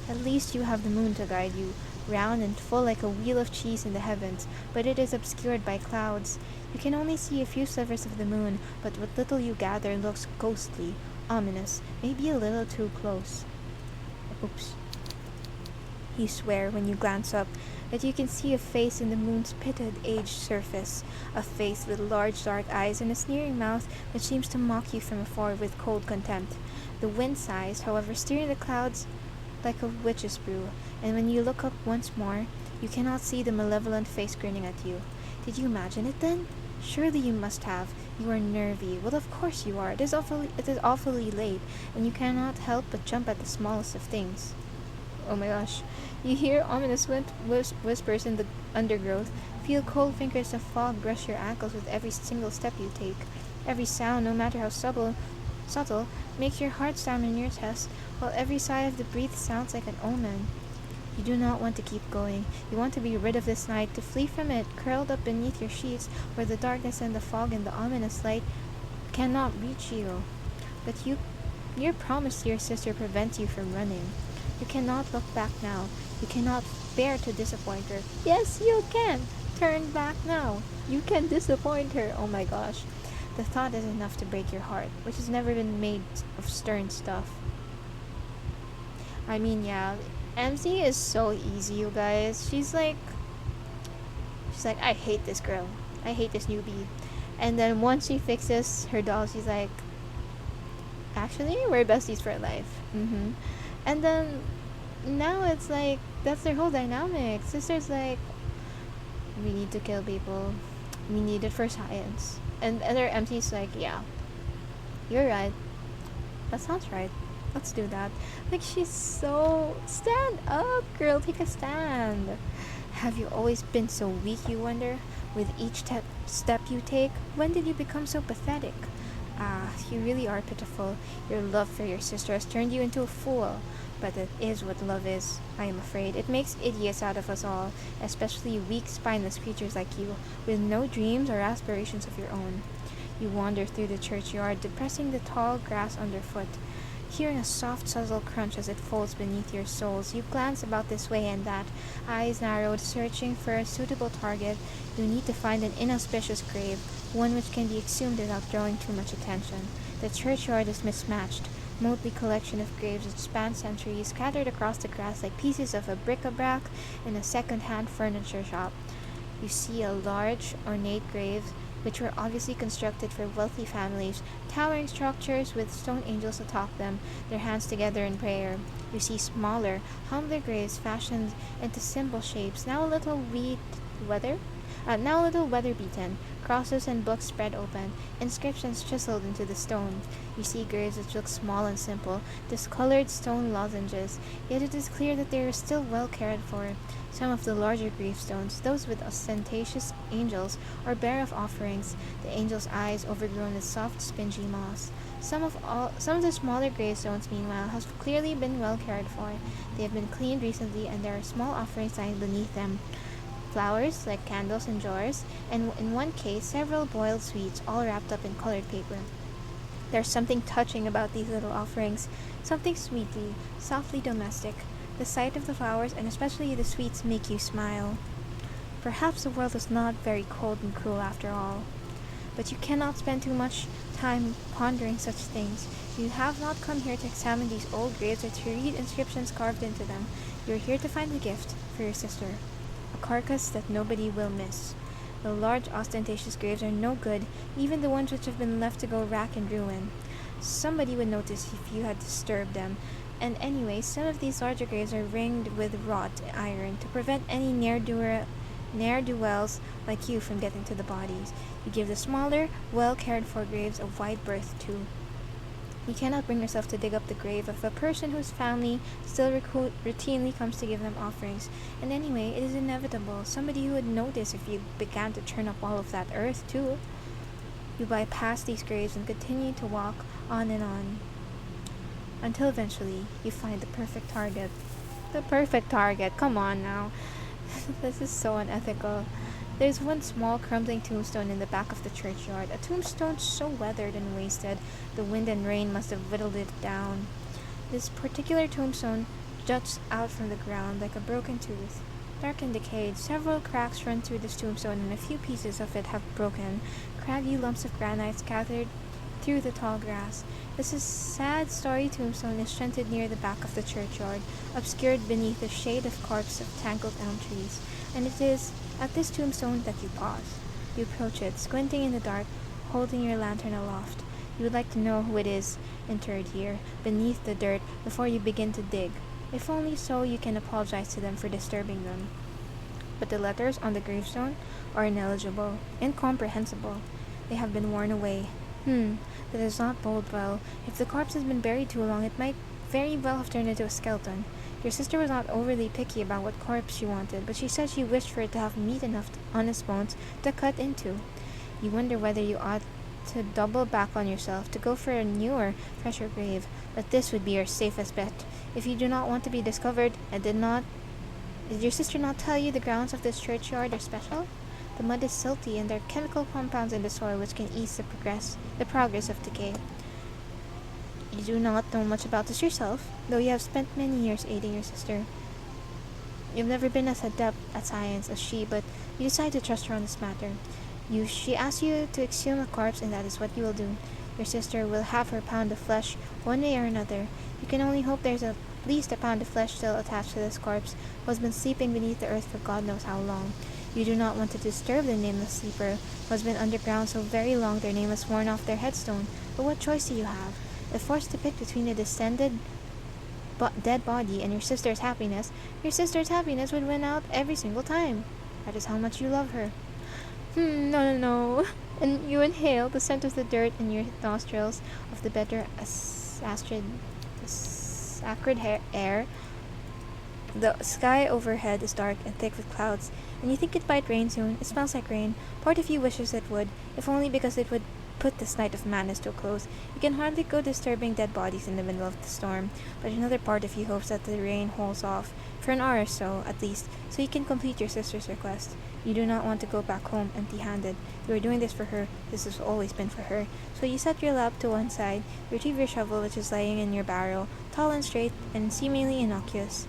At least you have the moon to guide you, round and full like a wheel of cheese in the heavens, but it is obscured by clouds. You can only see a few slivers of the moon, but what little you gather looks ghostly, ominous, maybe a little too close. Oops. You swear when you glance up that you can see a face in the moon's pitted, aged surface, a face with large dark eyes and a sneering mouth which seems to mock you from afar with cold contempt. The wind sighs, however, steering the clouds like a witch's brew, and when you look up once more, you cannot see the malevolent face grinning at you. Did you imagine it then? Surely you must have. You are nervy. Well, of course you are. It is awfully late, and you cannot help but jump at the smallest of things. Oh my gosh. You hear ominous whispers in the undergrowth, feel cold fingers of fog brush your ankles with every single step you take. Every sound, no matter how subtle, makes your heart stand in your chest, while every sigh of the breath sounds like an omen. You do not want to keep going. You want to be rid of this night, to flee from it, curled up beneath your sheets, where the darkness and the fog and the ominous light cannot reach you. But your promise to your sister prevents you from running. You cannot look back now. You cannot bear to disappoint her. Yes, you can! Turn back now. You can disappoint her. Oh my gosh. The thought is enough to break your heart, which has never been made of stern stuff. I mean, yeah, MC is so easy, you guys. She's like, I hate this girl. I hate this newbie. And then once she fixes her doll, she's like, actually, we're besties for life. And then now it's like, that's their whole dynamic. Sister's like, we need to kill people. We need it for science. And their MC's like, yeah, you're right. That sounds right. Let's do that. Like, she's so... Stand up, girl. Take a stand. Have you always been so weak, you wonder? With each step you take? When did you become so pathetic? Ah, you really are pitiful. Your love for your sister has turned you into a fool. But that is what love is, I am afraid. It makes idiots out of us all, especially weak, spineless creatures like you, with no dreams or aspirations of your own. You wander through the churchyard, depressing the tall grass underfoot. Hearing a soft, subtle crunch as it folds beneath your soles, you glance about this way and that, eyes narrowed, searching for a suitable target. You need to find an inauspicious grave, one which can be exhumed without drawing too much attention. The churchyard is mismatched. Motley collection of graves which span centuries, scattered across the grass like pieces of a bric-a-brac in a second-hand furniture shop. You see a large, ornate grave, which were obviously constructed for wealthy families, towering structures with stone angels atop them, their hands together in prayer. You see smaller, humbler graves fashioned into simple shapes, now a little weather-beaten, crosses and books spread open, inscriptions chiseled into the stone. You see graves which look small and simple, discolored stone lozenges, yet it is clear that they are still well cared for. Some of the larger gravestones, those with ostentatious angels, are bare of offerings, the angels' eyes overgrown with soft, spingy moss. Some of the smaller gravestones, meanwhile, have clearly been well cared for. They have been cleaned recently, and there are small offerings lying beneath them. Flowers, like candles in jars, and in one case, several boiled sweets, all wrapped up in colored paper. There's something touching about these little offerings, something sweetly, softly domestic. The sight of the flowers, and especially the sweets, make you smile. Perhaps the world is not very cold and cruel after all. But you cannot spend too much time pondering such things. You have not come here to examine these old graves or to read inscriptions carved into them. You are here to find a gift for your sister. A carcass that nobody will miss. The large ostentatious graves are no good, even the ones which have been left to go rack and ruin. Somebody would notice if you had disturbed them. And anyway, some of these larger graves are ringed with wrought iron to prevent any ne'er-do-wells like you from getting to the bodies. You give the smaller, well-cared-for graves a wide berth too. You cannot bring yourself to dig up the grave of a person whose family still routinely comes to give them offerings. And anyway, it is inevitable. Somebody would notice if you began to turn up all of that earth too. You bypass these graves and continue to walk on and on, until eventually you find the perfect target. The perfect target, come on now. This is so unethical. There's one small crumbling tombstone in the back of the churchyard, a tombstone so weathered and wasted, the wind and rain must have whittled it down. This particular tombstone juts out from the ground like a broken tooth. Dark and decayed, several cracks run through this tombstone and a few pieces of it have broken, craggy lumps of granite scattered through the tall grass. This sad, starry tombstone is shunted near the back of the churchyard, obscured beneath the shade of corpses of tangled elm trees. And it is at this tombstone that you pause. You approach it, squinting in the dark, holding your lantern aloft. You would like to know who it is interred here, beneath the dirt, before you begin to dig. If only so you can apologize to them for disturbing them. But the letters on the gravestone are ineligible, incomprehensible. They have been worn away. That does not bode well. If the corpse has been buried too long, it might very well have turned into a skeleton. Your sister was not overly picky about what corpse she wanted, but she said she wished for it to have meat enough on its bones to cut into. You wonder whether you ought to double back on yourself, to go for a newer, fresher grave, but this would be your safest bet. If you do not want to be discovered, did your sister not tell you the grounds of this churchyard are special? The mud is silty, and there are chemical compounds in the soil which can ease the progress of decay. You do not know much about this yourself, though you have spent many years aiding your sister. You've never been as adept at science as she, but you decide to trust her on this matter. She asks you to exhume a corpse, and that is what you will do. Your sister will have her pound of flesh, one way or another. You can only hope there's at least a pound of flesh still attached to this corpse, who has been sleeping beneath the earth for God knows how long. You do not want to disturb the nameless sleeper, who has been underground so very long their name is worn off their headstone. But what choice do you have? If forced to pick between a descended dead body and your sister's happiness would win out every single time. That is how much you love her. No. And you inhale the scent of the dirt in your nostrils of the better acrid air. The sky overhead is dark and thick with clouds, and you think it might rain soon. It smells like rain. Part of you wishes it would, if only because it would put this night of madness to a close. You can hardly go disturbing dead bodies in the middle of the storm, but another part of you hopes that the rain holds off, for an hour or so, at least, so you can complete your sister's request. You do not want to go back home empty-handed. You are doing this for her. This has always been for her. So you set your lap to one side, retrieve your shovel which is lying in your barrel, tall and straight, and seemingly innocuous.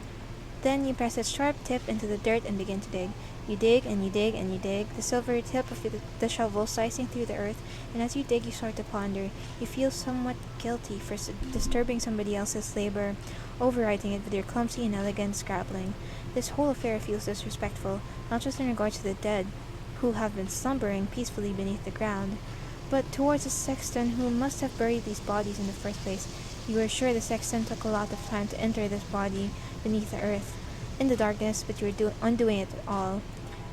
Then you press its sharp tip into the dirt and begin to dig. You dig and you dig and you dig, the silvery tip of the shovel slicing through the earth, and as you dig you start to ponder. You feel somewhat guilty for disturbing somebody else's labor, overriding it with your clumsy and elegant scrabbling. This whole affair feels disrespectful, not just in regard to the dead, who have been slumbering peacefully beneath the ground, but towards the sexton who must have buried these bodies in the first place. You are sure the sexton took a lot of time to enter this body beneath the earth, in the darkness, but you are undoing it all.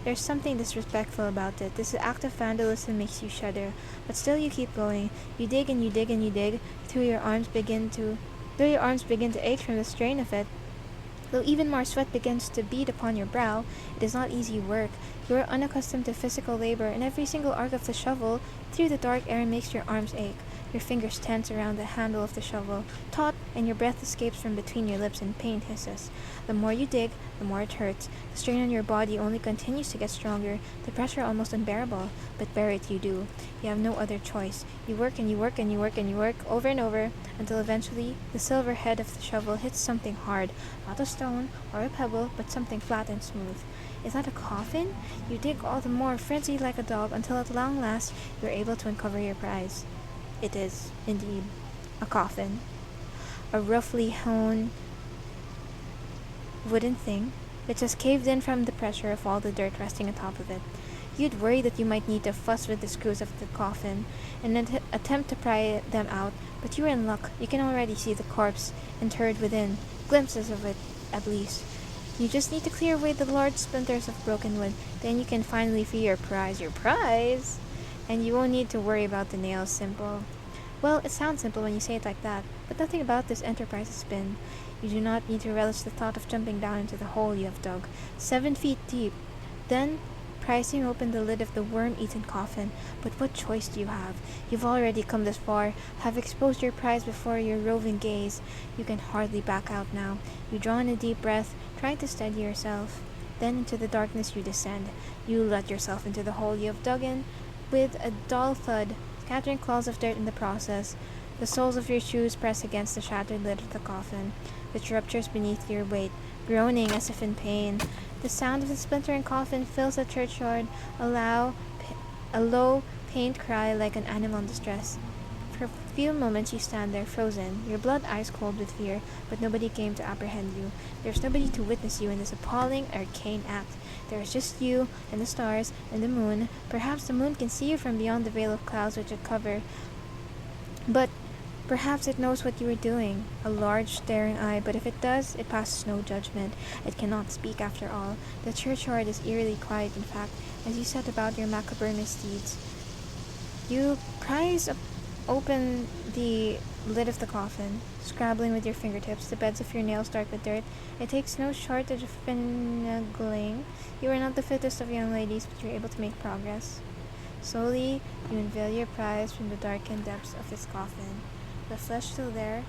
There's something disrespectful about it. This act of vandalism makes you shudder, but still you keep going. You dig and you dig and you dig, though your arms begin to ache from the strain of it. Though even more sweat begins to bead upon your brow, it is not easy work. You are unaccustomed to physical labor, and every single arc of the shovel through the dark air makes your arms ache. Your fingers tense around the handle of the shovel, taut, and your breath escapes from between your lips and pain hisses. The more you dig, the more it hurts. The strain on your body only continues to get stronger, the pressure almost unbearable, but bear it you do. You have no other choice. You work and you work and you work and you work over and over, until eventually the silver head of the shovel hits something hard, not a stone or a pebble, but something flat and smooth. Is that a coffin? You dig all the more, frenzied like a dog, until at long last you are able to uncover your prize. It is, indeed, a coffin. A roughly hewn wooden thing, which has caved in from the pressure of all the dirt resting atop of it. You'd worry that you might need to fuss with the screws of the coffin and then attempt to pry them out, but you are in luck. You can already see the corpse interred within, glimpses of it, at least. You just need to clear away the large splinters of broken wood, then you can finally free your prize. Your prize? And you won't need to worry about the nails. Simple. Well, it sounds simple when you say it like that, but nothing about this enterprise has been. You do not need to relish the thought of jumping down into the hole you have dug, 7 feet deep. Then, prising open the lid of the worm-eaten coffin. But what choice do you have? You've already come this far, have exposed your prize before your roving gaze. You can hardly back out now. You draw in a deep breath, trying to steady yourself. Then into the darkness you descend. You let yourself into the hole you have dug in, with a dull thud, scattering clods of dirt in the process. The soles of your shoes press against the shattered lid of the coffin, which ruptures beneath your weight, groaning as if in pain. The sound of the splintering coffin fills the churchyard, a low, pained cry like an animal in distress. For a few moments you stand there, frozen, your blood ice cold with fear, but nobody came to apprehend you. There's nobody to witness you in this appalling, arcane act. There is just you, and the stars, and the moon. Perhaps the moon can see you from beyond the veil of clouds which it covers, but perhaps it knows what you are doing, a large staring eye, but if it does, it passes no judgment. It cannot speak after all. The churchyard is eerily quiet, in fact, as you set about your macabre misdeeds. You prise open the lid of the coffin, scrabbling with your fingertips, the beds of your nails dark with dirt. It takes no shortage of finagling. You are not the fittest of young ladies, but you're able to make progress. Slowly, you unveil your prize from the darkened depths of its coffin. The flesh still there,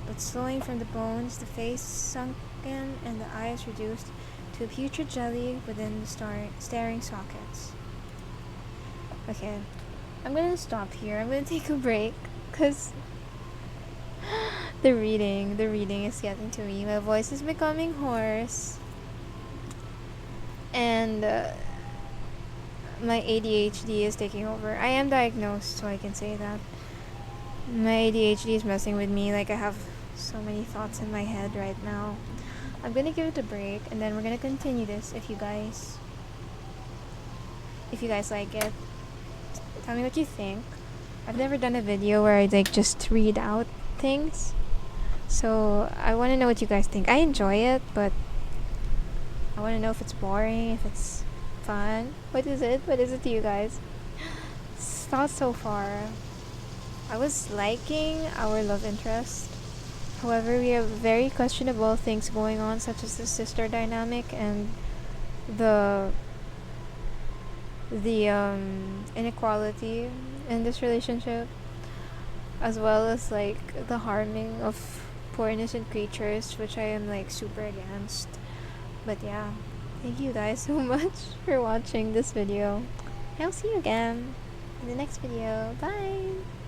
but slowing from the bones, the face sunken and the eyes reduced to a putrid jelly within the staring sockets. Okay, I'm gonna stop here. I'm gonna take a break, because the reading is getting to me. My voice is becoming hoarse, and my ADHD is taking over. I am diagnosed, so I can say that. My ADHD is messing with me. Like, I have so many thoughts in my head right now. I'm gonna give it a break, and then we're gonna continue this if you guys like it. Tell me what you think. I've never done a video where I like just read out things, so I want to know what you guys think. I enjoy it, but I want to know if it's boring, if it's fun. What is it to you guys? Thoughts so far. I was liking our love interest. However, we have very questionable things going on, such as the sister dynamic and the inequality in this relationship, as well as like the harming of poor innocent creatures, which I am like super against. But yeah, thank you guys so much for watching this video. I'll see you again in the next video. Bye.